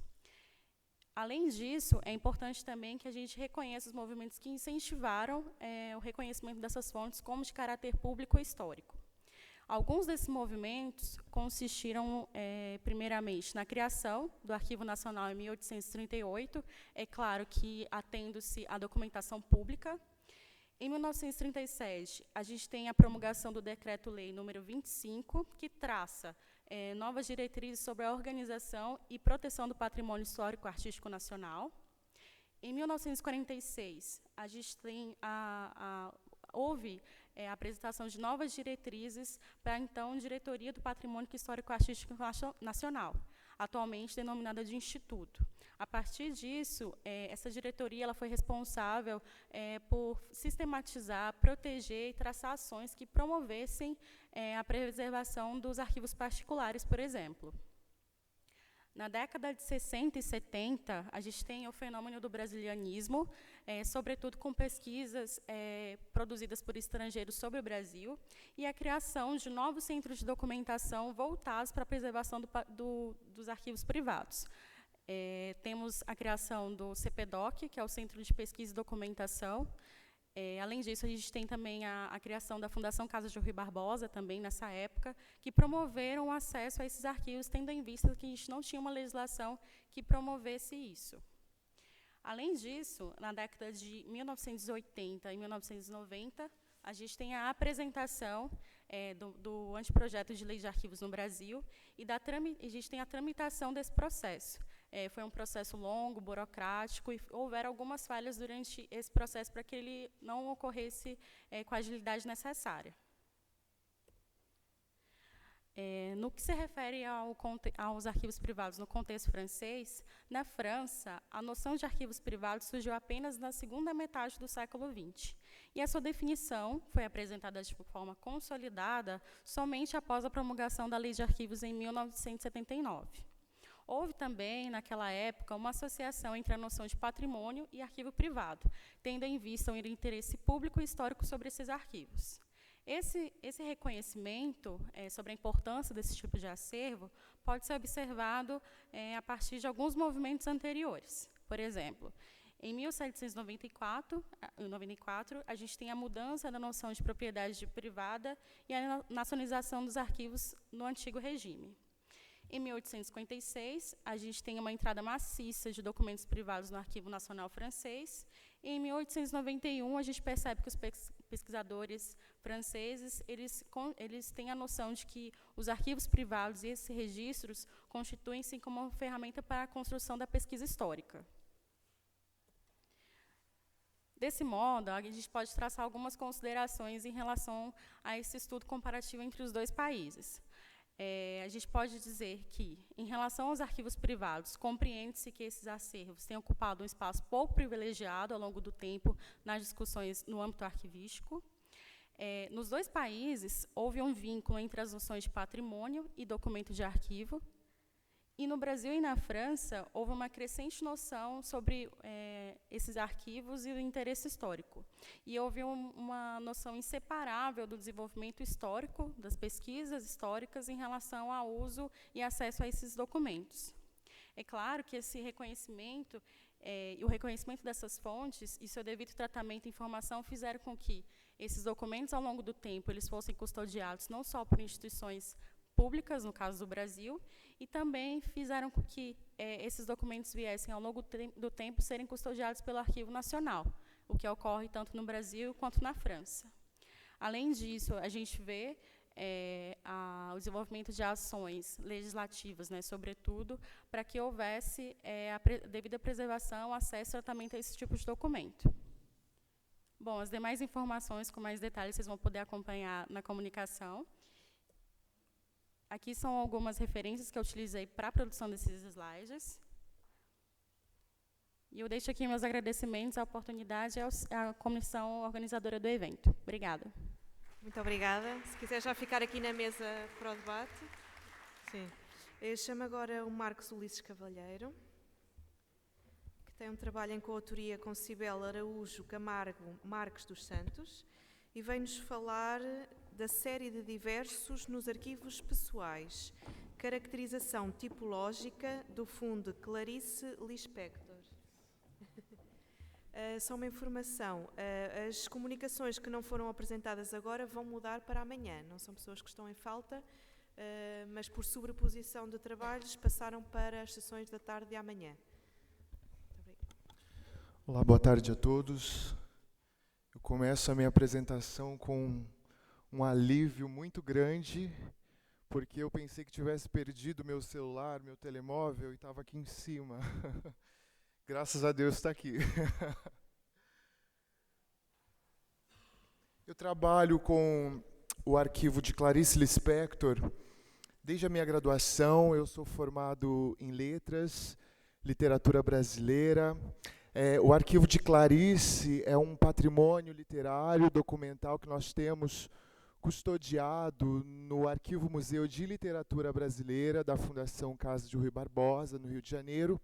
Além disso, é importante também que a gente reconheça os movimentos que incentivaram o reconhecimento dessas fontes como de caráter público e histórico. Alguns desses movimentos consistiram, primeiramente, na criação do Arquivo Nacional em 1838, é claro que atendo-se à documentação pública. Em 1937, a gente tem a promulgação do Decreto-Lei número 25, que traça novas diretrizes sobre a organização e proteção do patrimônio histórico-artístico nacional. Em 1946, a gente tem houve a apresentação de novas diretrizes para, então, Diretoria do Patrimônio Histórico-Artístico Nacional. atualmente denominada de Instituto. A partir disso, essa diretoria ela foi responsável por sistematizar, proteger e traçar ações que promovessem a preservação dos arquivos particulares, por exemplo. Na década de 60 e 70, a gente tem o fenômeno do brasilianismo, sobretudo com pesquisas produzidas por estrangeiros sobre o Brasil, e a criação de novos centros de documentação voltados para a preservação dos arquivos privados. Temos a criação do CPDOC, que é o Centro de Pesquisa e Documentação. Além disso, a gente tem também a criação da Fundação Casa de Rui Barbosa, também nessa época, que promoveram o acesso a esses arquivos, tendo em vista que a gente não tinha uma legislação que promovesse isso. Além disso, na década de 1980 e 1990, a gente tem a apresentação do anteprojeto de lei de arquivos no Brasil e a gente tem a tramitação desse processo. Foi um processo longo, burocrático, e houveram algumas falhas durante esse processo para que ele não ocorresse com a agilidade necessária. No que se refere aos arquivos privados no contexto francês, na França, a noção de arquivos privados surgiu apenas na segunda metade do século XX, e a sua definição foi apresentada de forma consolidada somente após a promulgação da Lei de Arquivos em 1979. Houve também, naquela época, uma associação entre a noção de patrimônio e arquivo privado, tendo em vista o interesse público e histórico sobre esses arquivos. Esse reconhecimento sobre a importância desse tipo de acervo pode ser observado a partir de alguns movimentos anteriores. Por exemplo, em 1794, a gente tem a mudança da noção de propriedade privada e a nacionalização dos arquivos no antigo regime. Em 1856, a gente tem uma entrada maciça de documentos privados no Arquivo Nacional Francês. E em 1891, a gente percebe que os pesquisadores franceses eles têm a noção de que os arquivos privados e esses registros constituem-se como uma ferramenta para a construção da pesquisa histórica. Desse modo, a gente pode traçar algumas considerações em relação a esse estudo comparativo entre os dois países. A gente pode dizer que, em relação aos arquivos privados, compreende-se que esses acervos têm ocupado um espaço pouco privilegiado ao longo do tempo nas discussões no âmbito arquivístico. Nos dois países, houve um vínculo entre as noções de patrimônio e documento de arquivo. E no Brasil e na França, houve uma crescente noção sobre esses arquivos e o interesse histórico. E houve uma noção inseparável do desenvolvimento histórico, das pesquisas históricas em relação ao uso e acesso a esses documentos. É claro que esse reconhecimento e o reconhecimento dessas fontes e seu devido tratamento e informação fizeram com que esses documentos, ao longo do tempo, eles fossem custodiados não só por instituições públicas, no caso do Brasil, e também fizeram com que esses documentos viessem, ao longo do tempo, serem custodiados pelo Arquivo Nacional, o que ocorre tanto no Brasil quanto na França. Além disso, a gente vê o desenvolvimento de ações legislativas, sobretudo, para que houvesse a devida preservação, acesso e tratamento a esse tipo de documento. Bom, as demais informações com mais detalhes vocês vão poder acompanhar na comunicação. Aqui são algumas referências que eu utilizei para a produção desses slides. E eu deixo aqui meus agradecimentos à oportunidade e à comissão organizadora do evento. Obrigada. Muito obrigada. Se quiser já ficar aqui na mesa para o debate. Sim. Eu chamo agora o Marcos Ulisses Cavalheiro, que tem um trabalho em coautoria com Cibele Araújo Camargo Marques dos Santos, e vem-nos falar da série de diversos nos arquivos pessoais, caracterização tipológica do fundo Clarice Lispector. Só uma informação, as comunicações que não foram apresentadas agora vão mudar para amanhã, não são pessoas que estão em falta, mas por sobreposição de trabalhos passaram para as sessões da tarde de amanhã. Olá, boa tarde a todos. Eu começo a minha apresentação com um alívio muito grande, porque eu pensei que tivesse perdido meu celular, meu telemóvel, e estava aqui em cima. Graças a Deus está aqui. Eu trabalho com o arquivo de Clarice Lispector Desde a minha graduação, eu sou formado em letras, literatura brasileira. O Arquivo de Clarice é um patrimônio literário, documental que nós temos custodiado no Arquivo Museu de Literatura Brasileira da Fundação Casa de Rui Barbosa, no Rio de Janeiro.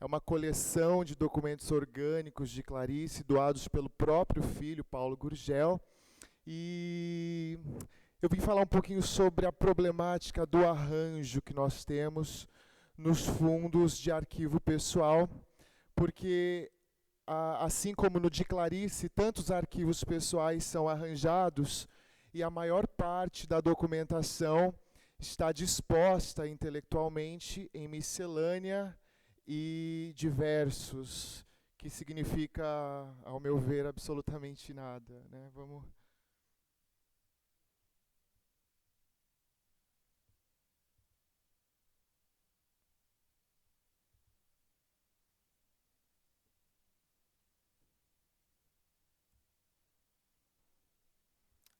É uma coleção de documentos orgânicos de Clarice, doados pelo próprio filho, Paulo Gurgel. E eu vim falar um pouquinho sobre a problemática do arranjo que nós temos nos fundos de arquivo pessoal, porque, assim como no de Clarice, tantos arquivos pessoais são arranjados e a maior parte da documentação está disposta intelectualmente em miscelânea e diversos, que significa, ao meu ver, absolutamente nada, né? Vamos...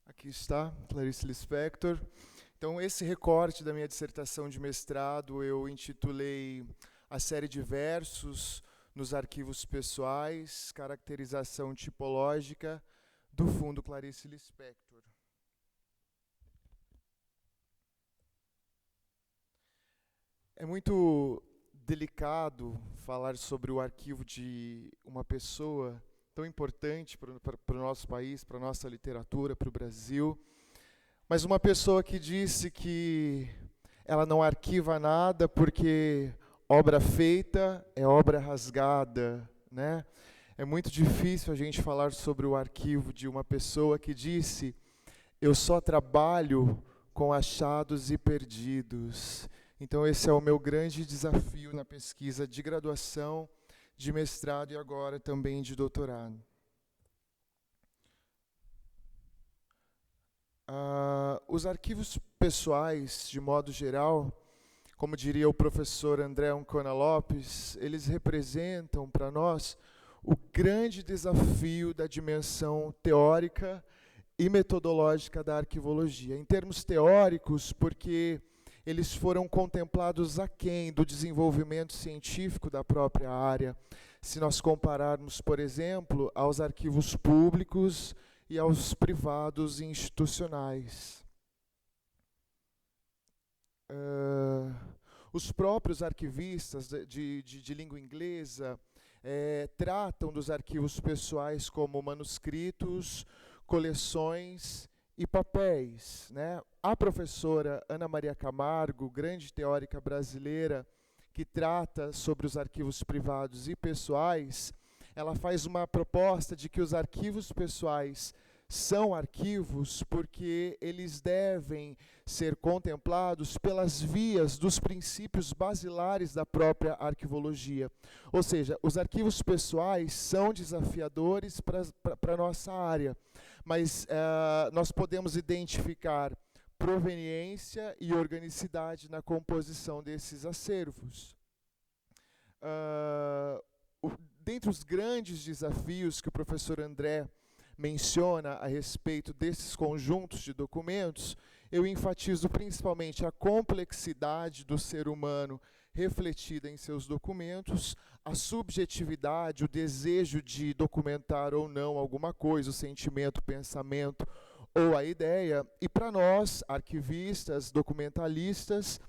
Aqui está, Clarice Lispector. Então, esse recorte da minha dissertação de mestrado eu intitulei A Série de Versos nos Arquivos Pessoais, Caracterização Tipológica do Fundo Clarice Lispector. É muito delicado falar sobre o arquivo de uma pessoa tão importante para o nosso país, para a nossa literatura, para o Brasil. Mas uma pessoa que disse que ela não arquiva nada porque obra feita é obra rasgada, né? É muito difícil a gente falar sobre o arquivo de uma pessoa que disse: eu só trabalho com achados e perdidos. Então esse é o meu grande desafio na pesquisa de graduação, de mestrado e agora também de doutorado. Os arquivos pessoais, de modo geral, como diria o professor André Ancona Lopes, eles representam para nós o grande desafio da dimensão teórica e metodológica da arquivologia. Em termos teóricos, porque eles foram contemplados aquém do desenvolvimento científico da própria área. Se nós compararmos, por exemplo, aos arquivos públicos e aos privados e institucionais. Os próprios arquivistas de língua inglesa tratam dos arquivos pessoais como manuscritos, coleções e papéis, né? A professora Ana Maria Camargo, grande teórica brasileira, que trata sobre os arquivos privados e pessoais, ela faz uma proposta de que os arquivos pessoais são arquivos porque eles devem ser contemplados pelas vias dos princípios basilares da própria arquivologia. Ou seja, os arquivos pessoais são desafiadores para a nossa área, mas nós podemos identificar proveniência e organicidade na composição desses acervos. Dentre os grandes desafios que o professor André menciona a respeito desses conjuntos de documentos, eu enfatizo principalmente a complexidade do ser humano refletida em seus documentos, a subjetividade, o desejo de documentar ou não alguma coisa, o sentimento, o pensamento ou a ideia, e para nós, arquivistas, documentalistas,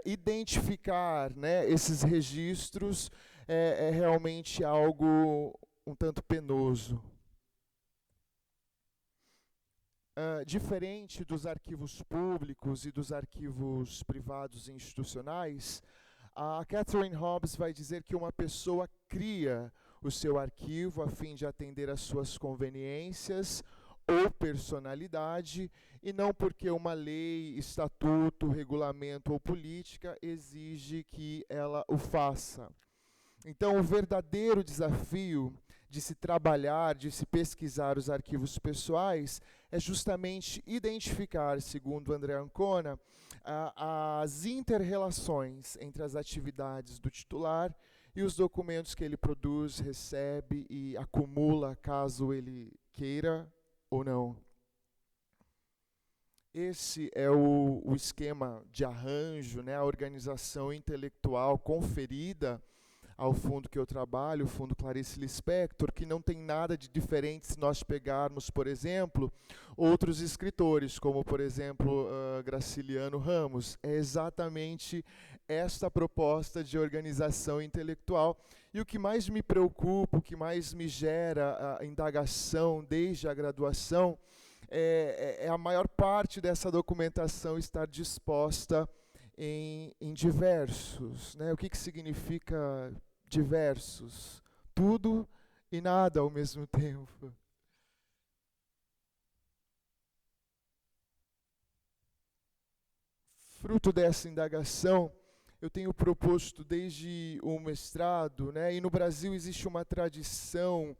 identificar, né, esses registros é realmente algo um tanto penoso. Diferente dos arquivos públicos e dos arquivos privados e institucionais, a Catherine Hobbs vai dizer que uma pessoa cria o seu arquivo a fim de atender às suas conveniências ou personalidade, e não porque uma lei, estatuto, regulamento ou política exige que ela o faça. Então, o verdadeiro desafio de se trabalhar, de se pesquisar os arquivos pessoais, é justamente identificar, segundo André Ancona, as inter-relações entre as atividades do titular e os documentos que ele produz, recebe e acumula, caso ele queira ou não. Esse é o esquema de arranjo, né, a organização intelectual conferida ao fundo que eu trabalho, o Fundo Clarice Lispector, que não tem nada de diferente se nós pegarmos, por exemplo, outros escritores, como, por exemplo, Graciliano Ramos. É exatamente esta proposta de organização intelectual. E o que mais me preocupa, o que mais me gera a indagação desde a graduação, é a maior parte dessa documentação estar disposta em diversos. Né? O que significa diversos? Tudo e nada ao mesmo tempo. Fruto dessa indagação, eu tenho proposto desde o mestrado, né, e no Brasil existe uma tradição,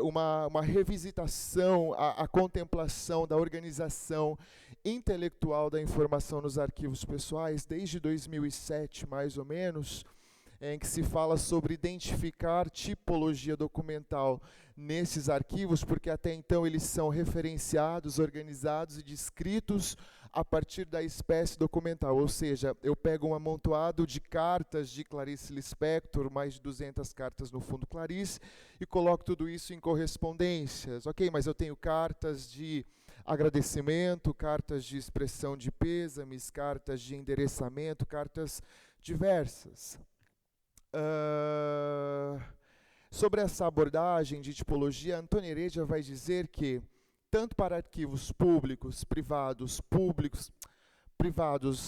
uma revisitação, a contemplação da organização intelectual da informação nos arquivos pessoais, desde 2007, mais ou menos, em que se fala sobre identificar tipologia documental nesses arquivos, porque até então eles são referenciados, organizados e descritos a partir da espécie documental, ou seja, eu pego um amontoado de cartas de Clarice Lispector, mais de 200 cartas no Fundo Clarice, e coloco tudo isso em correspondências. Ok, mas eu tenho cartas de agradecimento, cartas de expressão de pêsames, cartas de endereçamento, cartas diversas. Sobre essa abordagem de tipologia, Antônio Heredia vai dizer que, tanto para arquivos públicos, privados,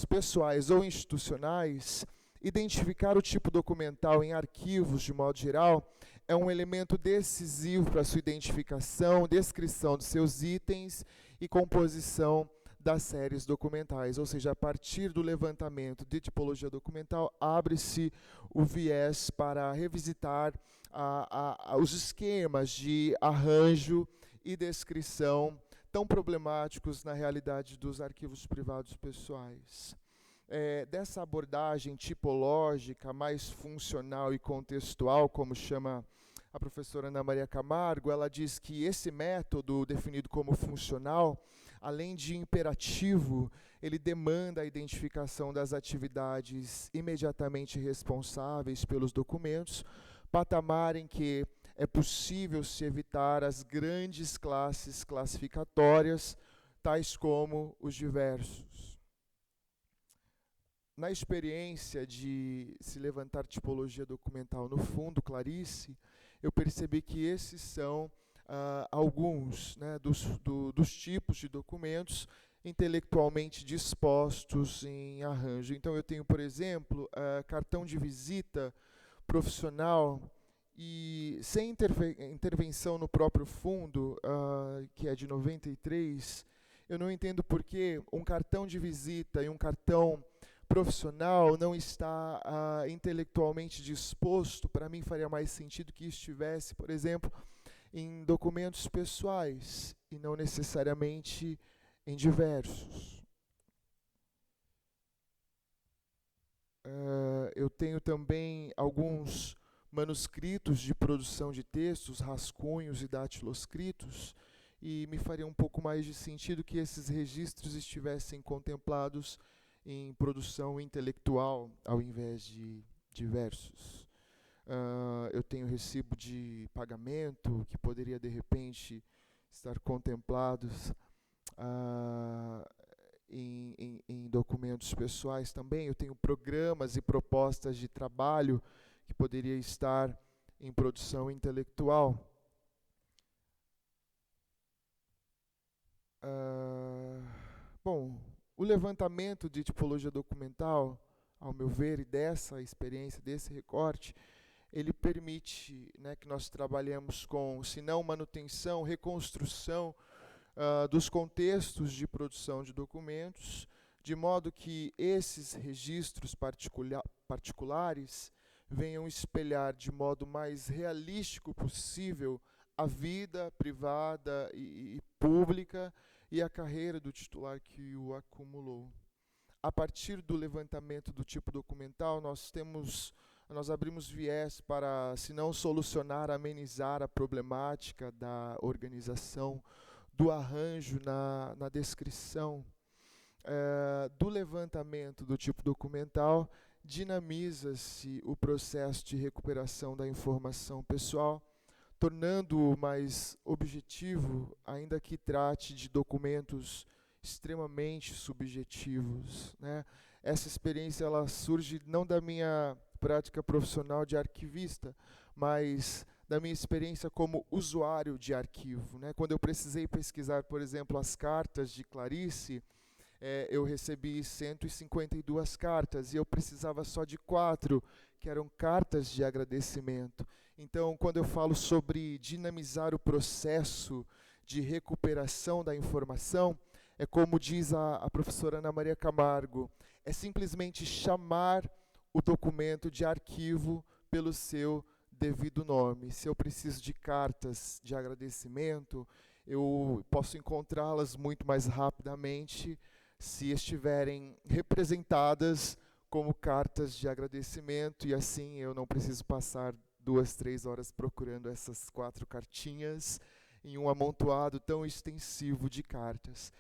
pessoais ou institucionais, identificar o tipo documental em arquivos, de modo geral, é um elemento decisivo para a sua identificação, descrição dos seus itens e composição das séries documentais. Ou seja, a partir do levantamento de tipologia documental, abre-se o viés para revisitar os esquemas de arranjo e descrição tão problemáticos na realidade dos arquivos privados pessoais. Dessa abordagem tipológica, mais funcional e contextual, como chama a professora Ana Maria Camargo, ela diz que esse método, definido como funcional, além de imperativo, ele demanda a identificação das atividades imediatamente responsáveis pelos documentos, patamar em que é possível se evitar as grandes classes classificatórias, tais como os diversos. Na experiência de se levantar tipologia documental no Fundo Clarice, eu percebi que esses são alguns, né, dos tipos de documentos intelectualmente dispostos em arranjo. Então eu tenho, por exemplo, cartão de visita profissional, e sem intervenção no próprio fundo, que é de 93, eu não entendo por que um cartão de visita e um cartão profissional não está intelectualmente disposto. Para mim faria mais sentido que estivesse, por exemplo, em documentos pessoais e não necessariamente em diversos. Eu tenho também alguns manuscritos de produção de textos, rascunhos e datiloscritos, e me faria um pouco mais de sentido que esses registros estivessem contemplados em produção intelectual, ao invés de diversos. Eu tenho recibo de pagamento, que poderia, de repente, estar contemplados em documentos pessoais também. Eu tenho programas e propostas de trabalho que poderia estar em produção intelectual. Bom, o levantamento de tipologia documental, ao meu ver, e dessa experiência, desse recorte, ele permite, né, que nós trabalhemos com, se não manutenção, reconstrução dos contextos de produção de documentos, de modo que esses registros particulares venham espelhar de modo mais realístico possível a vida privada e pública e a carreira do titular que o acumulou. A partir do levantamento do tipo documental, nós abrimos viés para, se não solucionar, amenizar a problemática da organização, do arranjo na descrição. do levantamento do tipo documental, dinamiza-se o processo de recuperação da informação pessoal, tornando-o mais objetivo, ainda que trate de documentos extremamente subjetivos, né? Essa experiência ela surge não da minha prática profissional de arquivista, mas da minha experiência como usuário de arquivo, né? Quando eu precisei pesquisar, por exemplo, as cartas de Clarice, eu recebi 152 cartas e eu precisava só de 4, que eram cartas de agradecimento. Então, quando eu falo sobre dinamizar o processo de recuperação da informação, é como diz a professora Ana Maria Camargo, é simplesmente chamar o documento de arquivo pelo seu devido nome. Se eu preciso de cartas de agradecimento, eu posso encontrá-las muito mais rapidamente se estiverem representadas como cartas de agradecimento, e assim eu não preciso passar 2, 3 horas procurando essas 4 cartinhas em um amontoado tão extensivo de cartas.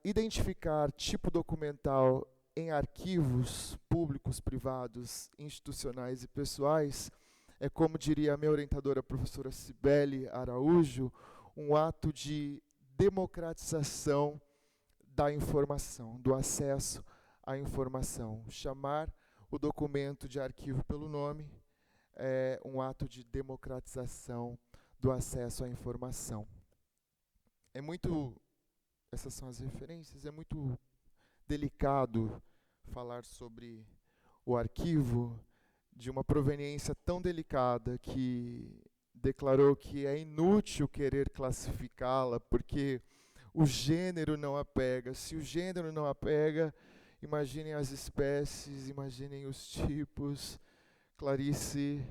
Identificar tipo documental em arquivos públicos, privados, institucionais e pessoais é, como diria a minha orientadora, a professora Cibele Araújo, um ato de democratização da informação, do acesso à informação. Chamar o documento de arquivo pelo nome é um ato de democratização do acesso à informação. Essas são as referências, é muito delicado falar sobre o arquivo de uma proveniência tão delicada que declarou que é inútil querer classificá-la porque o gênero não a pega. Se o gênero não a pega, imaginem as espécies, imaginem os tipos. Clarice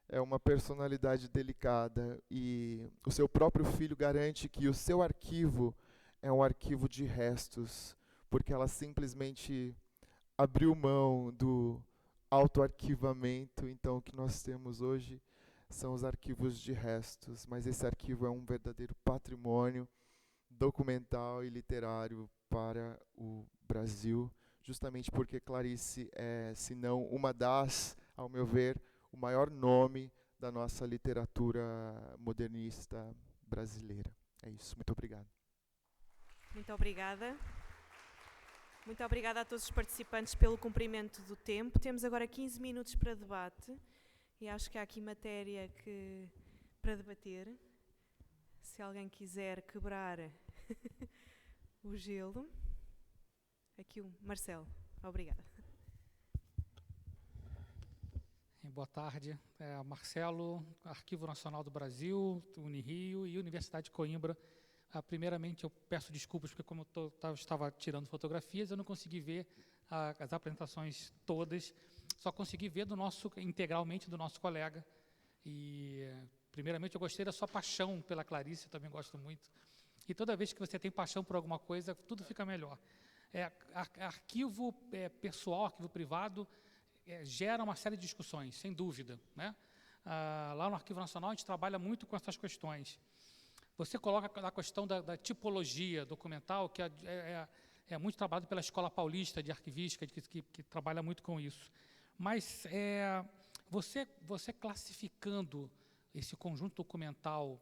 é uma personalidade delicada e o seu próprio filho garante que o seu arquivo é um arquivo de restos, porque ela simplesmente abriu mão do autoarquivamento. Então o que nós temos hoje são os arquivos de restos, mas esse arquivo é um verdadeiro patrimônio documental e literário para o Brasil, justamente porque Clarice é, se não uma das, ao meu ver, o maior nome da nossa literatura modernista brasileira. É isso, muito obrigado. Muito obrigada. Muito obrigada a todos os participantes pelo cumprimento do tempo. Temos agora 15 minutos para debate e acho que há aqui matéria para debater. Se alguém quiser quebrar o gelo. Aqui o Marcelo. Obrigada. Boa tarde. Marcelo, Arquivo Nacional do Brasil, Unirio e Universidade de Coimbra. Primeiramente, eu peço desculpas, porque como eu estava tirando fotografias, eu não consegui ver as apresentações todas, só consegui ver integralmente do nosso colega. E, primeiramente, eu gostei da sua paixão pela Clarice, eu também gosto muito. E toda vez que você tem paixão por alguma coisa, tudo fica melhor. Arquivo pessoal, arquivo privado, gera uma série de discussões, sem dúvida, né? Lá no Arquivo Nacional, a gente trabalha muito com essas questões. Você coloca a questão da tipologia documental, que é muito trabalhado pela Escola Paulista de Arquivística, que trabalha muito com isso. Mas você classificando esse conjunto documental,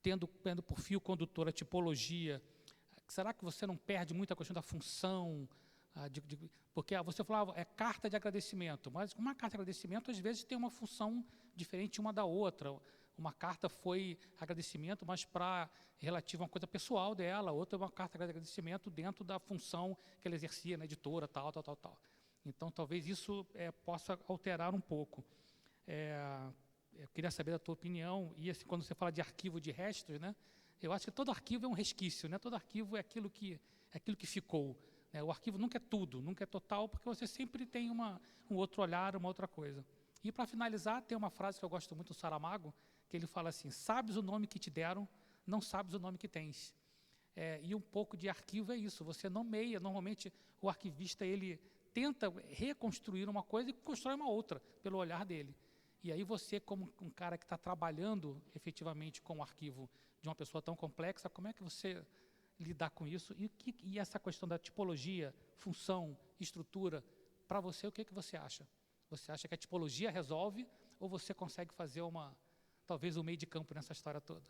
tendo por fio condutor a tipologia, será que você não perde muito a questão da função? Porque você falava, carta de agradecimento, mas uma carta de agradecimento, às vezes, tem uma função diferente uma da outra. Uma carta foi agradecimento, mas relativo a uma coisa pessoal dela, outra é uma carta de agradecimento dentro da função que ela exercia na editora, tal. Então, talvez isso possa alterar um pouco. Eu queria saber da tua opinião, e assim, quando você fala de arquivo de restos, né, eu acho que todo arquivo é um resquício, né, todo arquivo é aquilo que ficou. Né, o arquivo nunca é tudo, nunca é total, porque você sempre tem um outro olhar, uma outra coisa. E, para finalizar, tem uma frase que eu gosto muito do Saramago, que ele fala assim: sabes o nome que te deram, não sabes o nome que tens. E um pouco de arquivo é isso, você nomeia, normalmente o arquivista ele tenta reconstruir uma coisa e constrói uma outra, pelo olhar dele. E aí você, como um cara que está trabalhando efetivamente com o arquivo de uma pessoa tão complexa, como é que você lidar com isso? E essa questão da tipologia, função, estrutura, para você, o que você acha? Você acha que a tipologia resolve ou você consegue fazer talvez um meio de campo nessa história toda?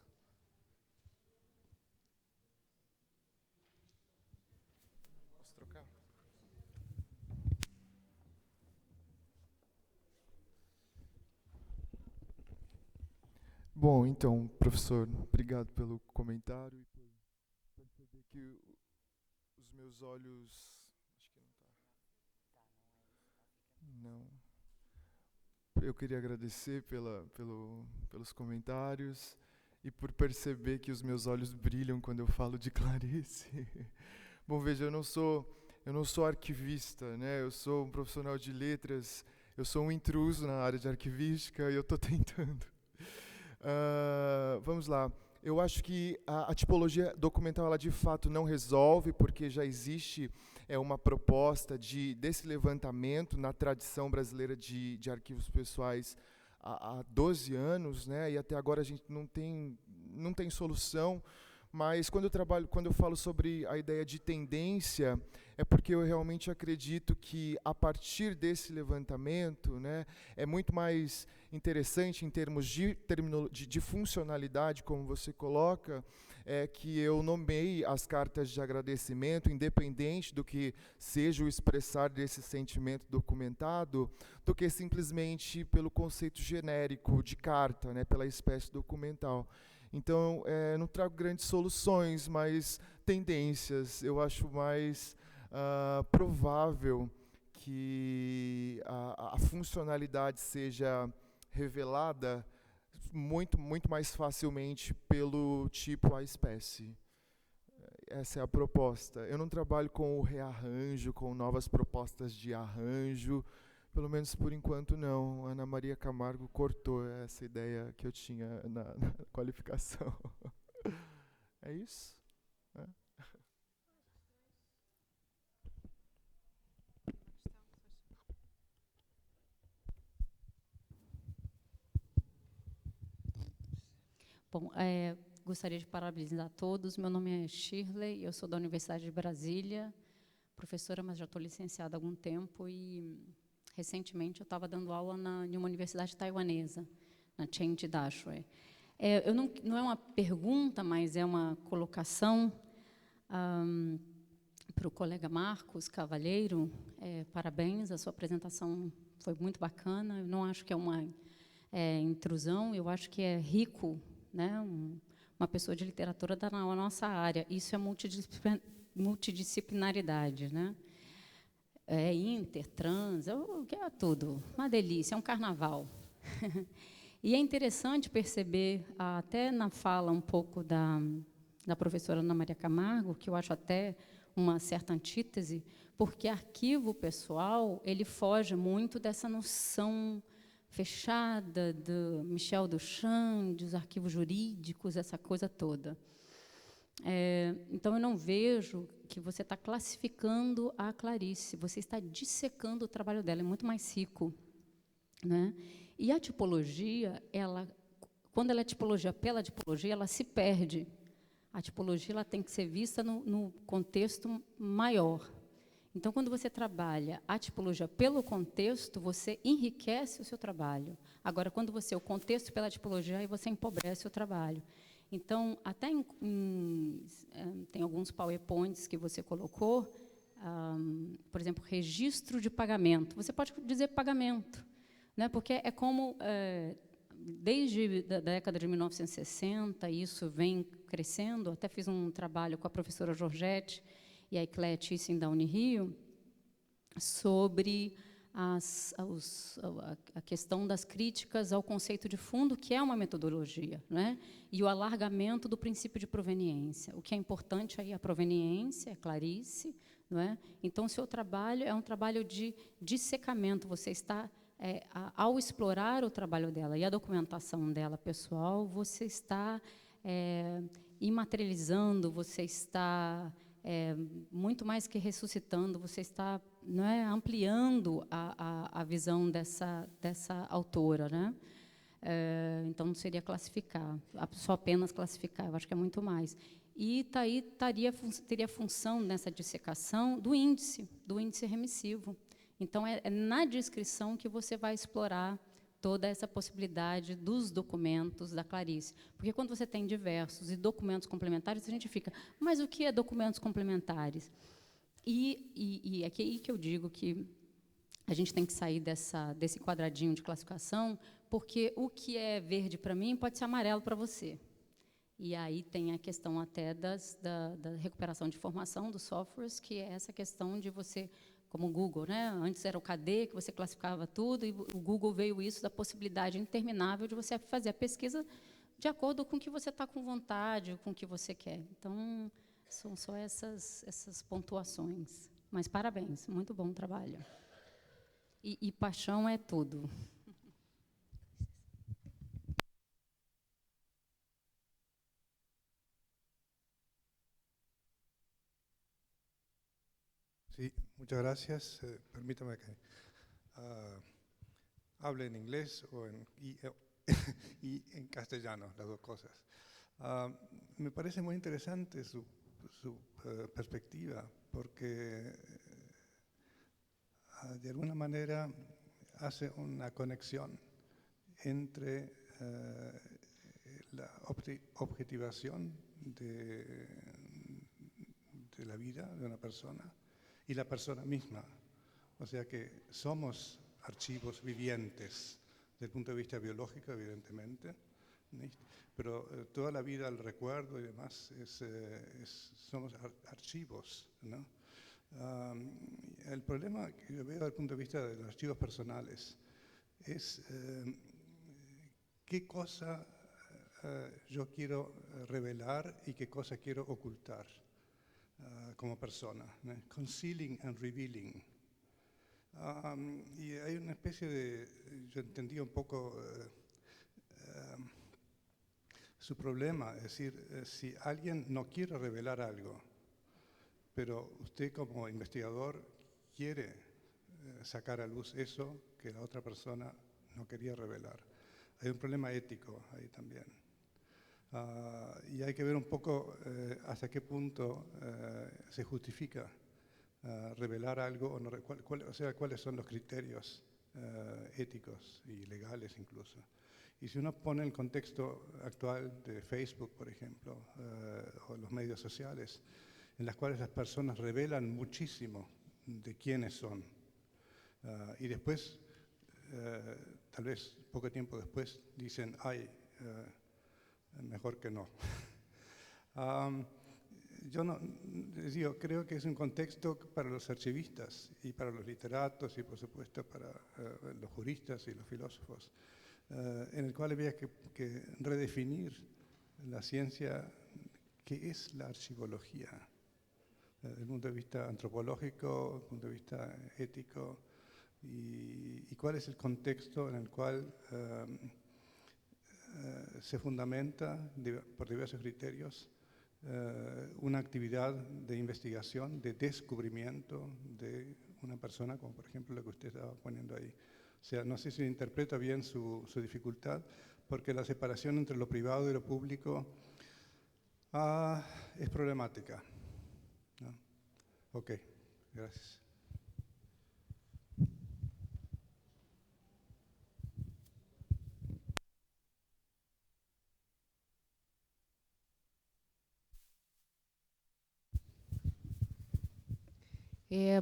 Posso trocar? Bom, então, professor, obrigado pelo comentário e por perceber que os meus olhos... Acho que não tá. Não. Eu queria agradecer pelos comentários e por perceber que os meus olhos brilham quando eu falo de Clarice. Bom, veja, eu não sou arquivista, né? Eu sou um profissional de letras, eu sou um intruso na área de arquivística e eu estou tentando. Vamos lá. Eu acho que a tipologia documental, ela de fato não resolve, porque já existe uma proposta desse levantamento na tradição brasileira de arquivos pessoais há 12 anos, né, e até agora a gente não tem solução. Mas quando eu falo sobre a ideia de tendência, é porque eu realmente acredito que a partir desse levantamento, né, é muito mais interessante em termos de funcionalidade, como você coloca, que eu nomeie as cartas de agradecimento, independente do que seja o expressar desse sentimento documentado, do que simplesmente pelo conceito genérico de carta, né, pela espécie documental. Então, não trago grandes soluções, mas tendências. Eu acho mais provável que a funcionalidade seja revelada muito mais facilmente pelo tipo a espécie. Essa é a proposta. Eu não trabalho com o rearranjo, com novas propostas de arranjo, pelo menos por enquanto não. Ana Maria Camargo cortou essa ideia que eu tinha na qualificação. É isso? Bom, gostaria de parabenizar a todos. Meu nome é Shirley, eu sou da Universidade de Brasília, professora, mas já estou licenciada há algum tempo e recentemente eu estava dando aula em uma universidade taiwanesa, na Tsinghua Daxue. Não é uma pergunta, mas é uma colocação para o colega Marcos Cavalheiro. Parabéns, a sua apresentação foi muito bacana. Eu não acho que é uma intrusão, eu acho que é rico, né? Uma pessoa de literatura da nossa área. Isso é multidisciplinaridade, né? Inter, trans, é tudo. Uma delícia, é um carnaval. E é interessante perceber, até na fala um pouco da professora Ana Maria Camargo, que eu acho até uma certa antítese, porque arquivo pessoal, ele foge muito dessa noção fechada do Michel Duchamp, dos arquivos jurídicos, essa coisa toda. Então, eu não vejo que você está classificando a Clarice, você está dissecando o trabalho dela, é muito mais rico, né? E a tipologia, quando ela é tipologia pela tipologia, ela se perde. A tipologia ela tem que ser vista no contexto maior. Então, quando você trabalha a tipologia pelo contexto, você enriquece o seu trabalho. Agora, quando você o contexto pela tipologia, aí você empobrece o trabalho. Então, até tem alguns PowerPoints que você colocou, por exemplo, registro de pagamento. Você pode dizer pagamento, né? Porque é como, desde a década de 1960, isso vem crescendo. Até fiz um trabalho com a professora Georgette e a Eclete Thyssen da Unirio sobre a questão das críticas ao conceito de fundo, que é uma metodologia, né? E o alargamento do princípio de proveniência. O que é importante aí é a proveniência, é Clarice, não é? Então, o seu trabalho é um trabalho de dissecamento. Você está, ao explorar o trabalho dela e a documentação dela pessoal, você está imaterializando, você está muito mais que ressuscitando, você está, não é, ampliando a visão dessa autora, né? Então, não seria classificar, só apenas classificar, eu acho que é muito mais. E teria função nessa dissecação do índice remissivo. Então, é na descrição que você vai explorar toda essa possibilidade dos documentos da Clarice. Porque quando você tem diversos e documentos complementares, a gente fica, mas o que é documentos complementares? E é aí que eu digo que a gente tem que sair desse quadradinho de classificação, porque o que é verde para mim pode ser amarelo para você. E aí tem a questão até da recuperação de informação dos softwares, que é essa questão de você, como o Google, né? Antes era o KD, que você classificava tudo, e o Google veio isso da possibilidade interminável de você fazer a pesquisa de acordo com o que você está com vontade, com o que você quer. Então, são só essas pontuações. Mas parabéns, muito bom trabalho. E paixão é tudo. Sí, muchas gracias. Permítame que hable en inglés y en castellano, las dos cosas. Me parece muy interesante su perspectiva, porque de alguna manera hace una conexión entre la objetivación de la vida de una persona y la persona misma. O sea que somos archivos vivientes desde el punto de vista biológico, evidentemente, ¿no? Pero toda la vida, el recuerdo y demás, somos archivos, ¿no? El problema que yo veo desde el punto de vista de los archivos personales es qué cosa yo quiero revelar y qué cosa quiero ocultar como persona, ¿no? Concealing and revealing. Y hay una especie de, yo entendí un poco su problema, es decir, si alguien no quiere revelar algo, pero usted como investigador quiere sacar a luz eso que la otra persona no quería revelar. Hay un problema ético ahí también. Y hay que ver un poco hasta qué punto se justifica revelar algo, o no, o sea, cuáles son los criterios éticos y legales incluso. Y si uno pone el contexto actual de Facebook, por ejemplo, o los medios sociales, en las cuales las personas revelan muchísimo de quiénes son, y después, tal vez poco tiempo después, dicen, ay, mejor que no. Yo creo que es un contexto para los archivistas y para los literatos y por supuesto para los juristas y los filósofos, en el cual había que redefinir la ciencia, qué es la archivología, desde el punto de vista antropológico, desde el punto de vista ético, y cuál es el contexto en el cual se fundamenta por diversos criterios una actividad de investigación, de descubrimiento de una persona, como por ejemplo lo que usted estaba poniendo ahí. O sea, no sé si interpreta bien su dificultad, porque la separación entre lo privado y lo público es problemática, ¿no? Ok, gracias.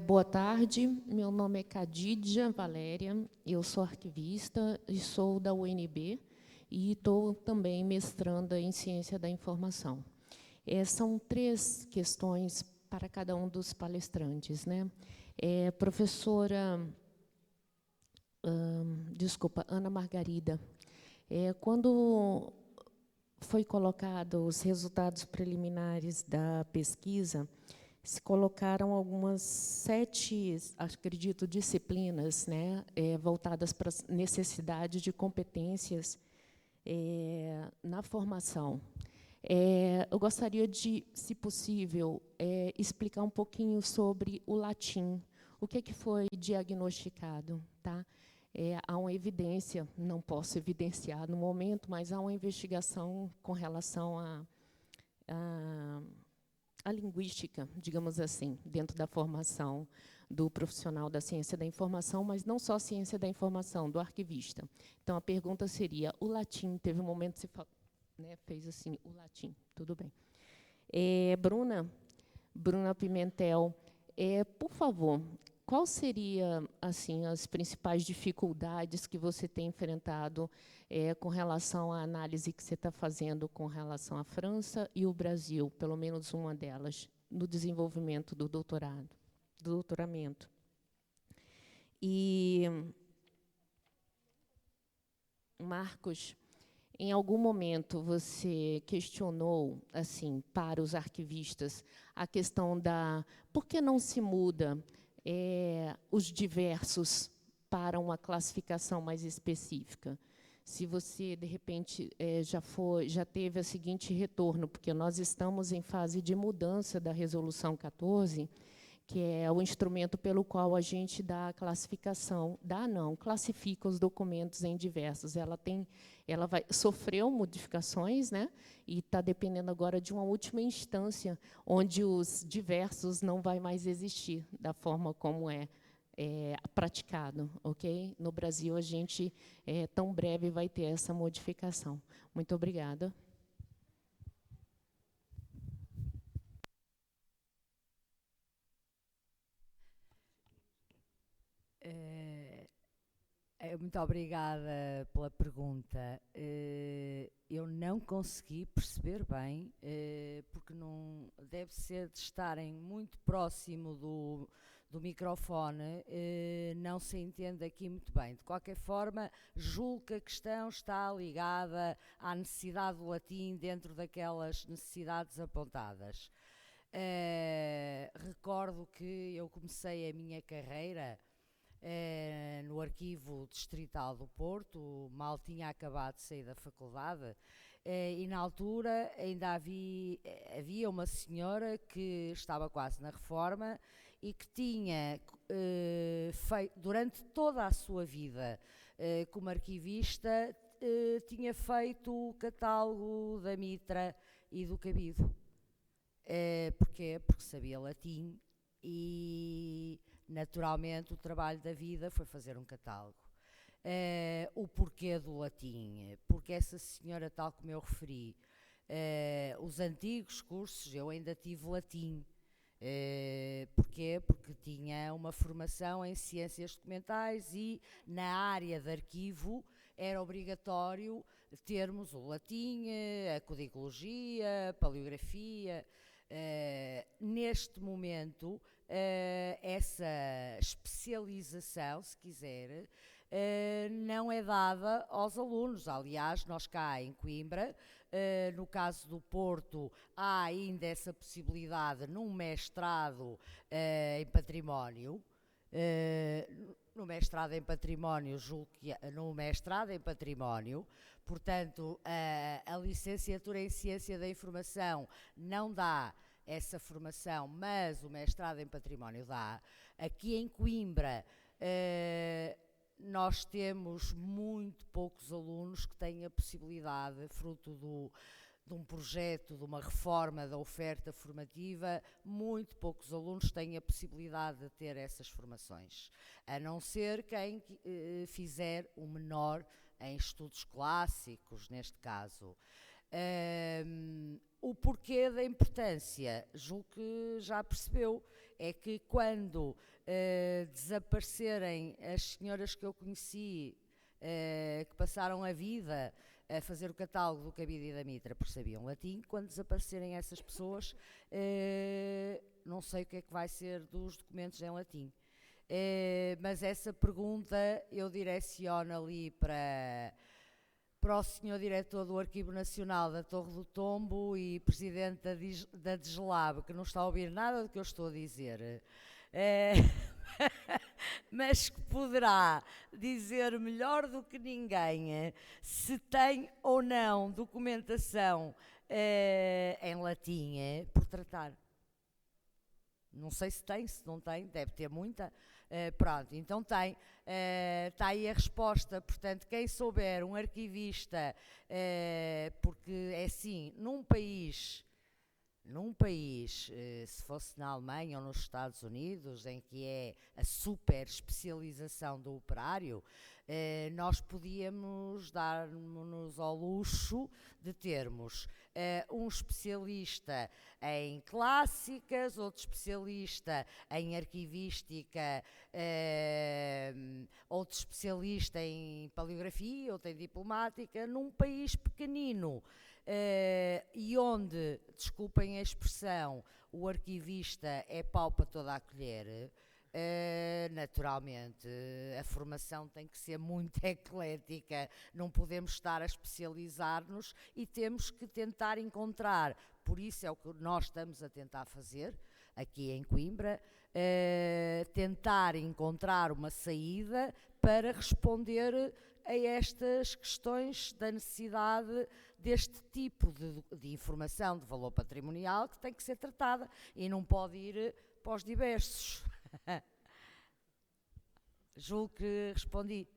Boa tarde, meu nome é Cadídia Valéria, eu sou arquivista e sou da UNB e estou também mestranda em Ciência da Informação. São 3 questões para cada um dos palestrantes, né? Professora, Ana Margarida, quando foi colocado os resultados preliminares da pesquisa, se colocaram algumas 7, acredito, disciplinas, né, voltadas para a necessidade de competências na formação. Eu gostaria de, se possível, explicar um pouquinho sobre o latim. O que foi diagnosticado? Tá? Há uma evidência, não posso evidenciar no momento, mas há uma investigação com relação a a linguística, digamos assim, dentro da formação do profissional da ciência da informação, mas não só a ciência da informação, do arquivista. Então, a pergunta seria, o latim, teve um momento que você fez assim, o latim, tudo bem. Bruna Pimentel, por favor, qual seria assim as principais dificuldades que você tem enfrentado com relação à análise que você está fazendo com relação à França e o Brasil, pelo menos uma delas, no desenvolvimento do doutoramento? E, Marcos, em algum momento você questionou, assim, para os arquivistas, a questão da por que não se muda os diversos para uma classificação mais específica? Se você, de repente, já teve o seguinte retorno, porque nós estamos em fase de mudança da Resolução 14, que é o instrumento pelo qual a gente dá a classificação, classifica os documentos em diversos. Sofreu modificações, né? E está dependendo agora de uma última instância, onde os diversos não vai mais existir da forma como é praticado, ok? No Brasil, a gente, tão breve, vai ter essa modificação. Muito obrigada. Muito obrigada pela pergunta. Eu não consegui perceber bem, porque não deve ser de estarem muito próximo do microfone, não se entende aqui muito bem. De qualquer forma, julgo que a questão está ligada à necessidade do latim dentro daquelas necessidades apontadas. Recordo que eu comecei a minha carreira no Arquivo Distrital do Porto, mal tinha acabado de sair da faculdade, e na altura ainda havia uma senhora que estava quase na reforma e que tinha feito, durante toda a sua vida como arquivista, tinha feito o catálogo da Mitra e do Cabido. Porquê? Porque sabia latim e, naturalmente, o trabalho da vida foi fazer um catálogo. O porquê do latim? Porque essa senhora, tal como eu referi, os antigos cursos, eu ainda tive latim. Porquê? Porque tinha uma formação em ciências documentais e na área de arquivo era obrigatório termos o latim, a codicologia, a paleografia. Neste momento, essa especialização, se quiser, não é dada aos alunos. Aliás, nós cá em Coimbra, no caso do Porto, há ainda essa possibilidade num mestrado em património. No mestrado em património, julgo que no mestrado em património, portanto, a licenciatura em Ciência da Informação não dá essa formação, mas o mestrado em património dá. Aqui em Coimbra, nós temos muito poucos alunos que têm a possibilidade, fruto de um projeto, de uma reforma da oferta formativa, muito poucos alunos têm a possibilidade de ter essas formações, a não ser quem fizer o menor em estudos clássicos, neste caso. O porquê da importância, julgo que já percebeu, é que quando desaparecerem as senhoras que eu conheci, que passaram a vida a fazer o catálogo do Cabido e da Mitra, porque sabiam latim, quando desaparecerem essas pessoas, não sei o que é que vai ser dos documentos em latim. Mas essa pergunta eu direciono ali para o Sr. Diretor do Arquivo Nacional da Torre do Tombo e Presidente da DESLAB, que não está a ouvir nada do que eu estou a dizer, mas que poderá dizer melhor do que ninguém se tem ou não documentação em latim por tratar. Não sei se tem, se não tem, deve ter muita. Pronto, então tem. Está aí a resposta. Portanto, quem souber, um arquivista, porque é assim, num país num país, se fosse na Alemanha ou nos Estados Unidos, em que é a super especialização do operário, nós podíamos dar-nos ao luxo de termos um especialista em clássicas, outro especialista em arquivística, outro especialista em paleografia, outro em diplomática, num país pequenino. E onde, desculpem a expressão, o arquivista é pau para toda a colher, naturalmente a formação tem que ser muito eclética, não podemos estar a especializar-nos e temos que tentar encontrar, por isso é o que nós estamos a tentar fazer aqui em Coimbra, tentar encontrar uma saída para responder a estas questões da necessidade deste tipo de informação de valor patrimonial que tem que ser tratada e não pode ir para os diversos. Julgo que respondi.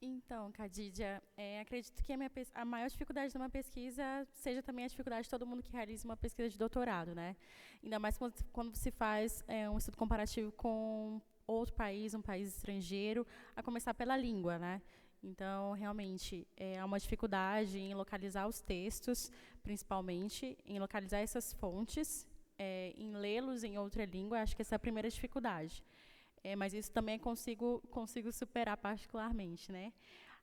Então, Khadija, acredito que a maior dificuldade de uma pesquisa seja também a dificuldade de todo mundo que realiza uma pesquisa de doutorado, né? Ainda mais quando se faz um estudo comparativo com outro país, um país estrangeiro, a começar pela língua, né? Então, realmente, há uma dificuldade em localizar os textos, principalmente, em localizar essas fontes, em lê-los em outra língua. Acho que essa é a primeira dificuldade. Mas isso também consigo superar particularmente, né?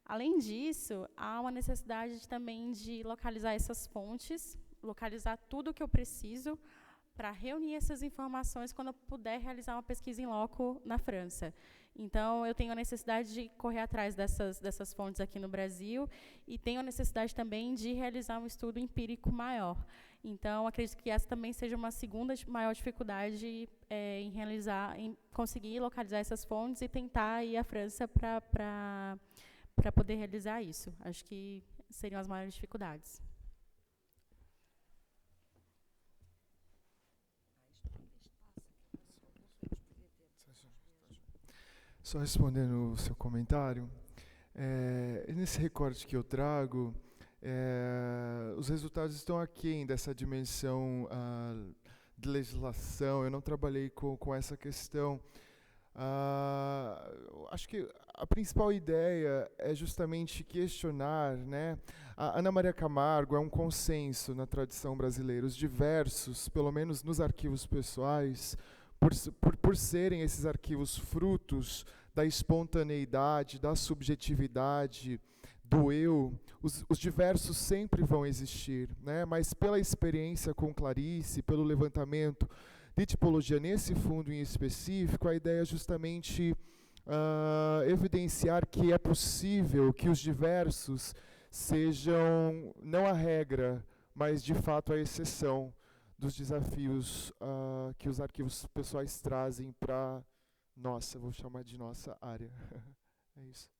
Além disso, há uma necessidade também de localizar essas fontes, localizar tudo o que eu preciso para reunir essas informações quando eu puder realizar uma pesquisa em loco na França. Então, eu tenho a necessidade de correr atrás dessas fontes aqui no Brasil e tenho a necessidade também de realizar um estudo empírico maior. Então, acredito que essa também seja uma segunda maior dificuldade em conseguir localizar essas fontes e tentar ir à França para poder realizar isso. Acho que seriam as maiores dificuldades. Só respondendo o seu comentário, nesse recorte que eu trago, os resultados estão aquém dessa dimensão de legislação. Eu não trabalhei com essa questão. Acho que a principal ideia é justamente questionar, né? A Ana Maria Camargo é um consenso na tradição brasileira. Os diversos, pelo menos nos arquivos pessoais, por serem esses arquivos frutos da espontaneidade, da subjetividade, do eu, os diversos sempre vão existir, né? Mas pela experiência com Clarice, pelo levantamento de tipologia nesse fundo em específico, a ideia é justamente evidenciar que é possível que os diversos sejam, não a regra, mas de fato a exceção dos desafios que os arquivos pessoais trazem para nossa, vou chamar de nossa área. É isso.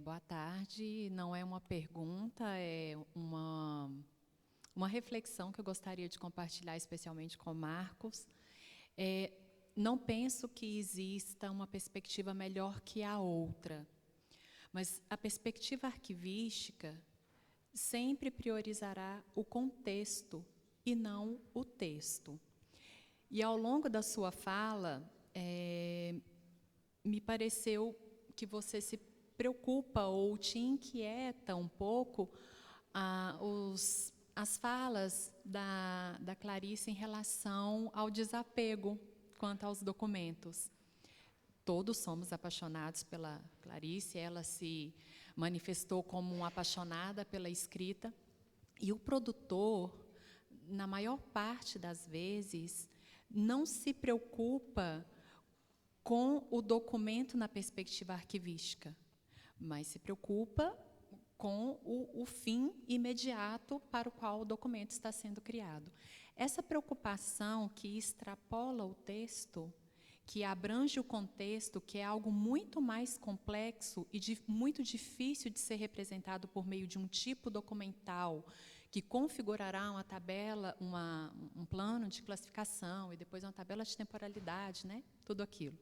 Boa tarde. Não é uma pergunta, é uma reflexão que eu gostaria de compartilhar, especialmente com o Marcos. Não penso que exista uma perspectiva melhor que a outra, mas a perspectiva arquivística sempre priorizará o contexto e não o texto. E, ao longo da sua fala, me pareceu que você se preocupa ou te inquieta um pouco as falas da Clarice em relação ao desapego quanto aos documentos. Todos somos apaixonados pela Clarice, ela se manifestou como uma apaixonada pela escrita, e o produtor, na maior parte das vezes, não se preocupa com o documento na perspectiva arquivística, mas se preocupa com o fim imediato para o qual o documento está sendo criado. Essa preocupação que extrapola o texto, que abrange o contexto, que é algo muito mais complexo e muito difícil de ser representado por meio de um tipo documental que configurará uma tabela, um plano de classificação e depois uma tabela de temporalidade, né? Tudo aquilo.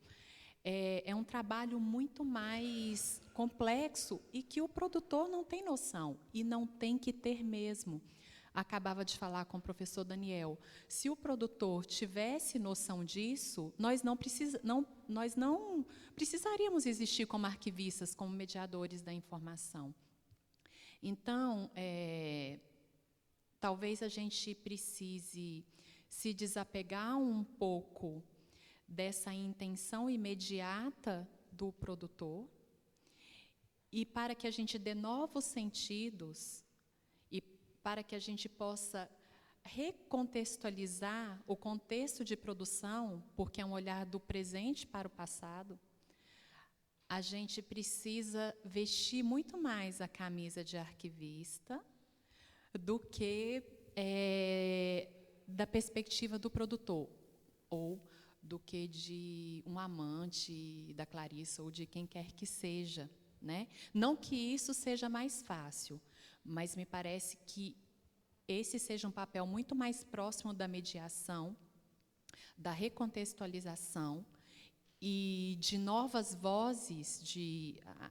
É um trabalho muito mais complexo e que o produtor não tem noção, e não tem que ter mesmo. Acabava de falar com o professor Daniel, se o produtor tivesse noção disso, nós não precisaríamos existir como arquivistas, como mediadores da informação. Então, talvez a gente precise se desapegar um pouco dessa intenção imediata do produtor, e para que a gente dê novos sentidos e para que a gente possa recontextualizar o contexto de produção, porque é um olhar do presente para o passado, a gente precisa vestir muito mais a camisa de arquivista do que da perspectiva do produtor, ou do que de um amante da Clarissa, ou de quem quer que seja, né? Não que isso seja mais fácil, mas me parece que esse seja um papel muito mais próximo da mediação, da recontextualização e de novas vozes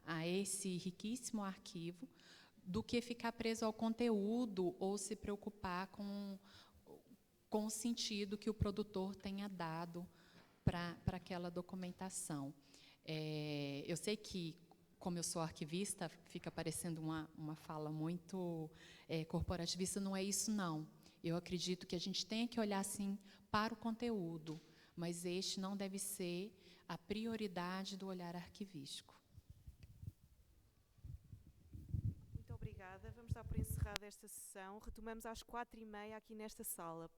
a esse riquíssimo arquivo, do que ficar preso ao conteúdo ou se preocupar com o sentido que o produtor tenha dado para aquela documentação. Eu sei que, como eu sou arquivista, fica parecendo uma fala muito corporativista, não é isso, não. Eu acredito que a gente tem que olhar, sim, para o conteúdo, mas este não deve ser a prioridade do olhar arquivístico. Muito obrigada. Vamos dar por encerrada esta sessão. Retomamos às 4h30 aqui nesta sala.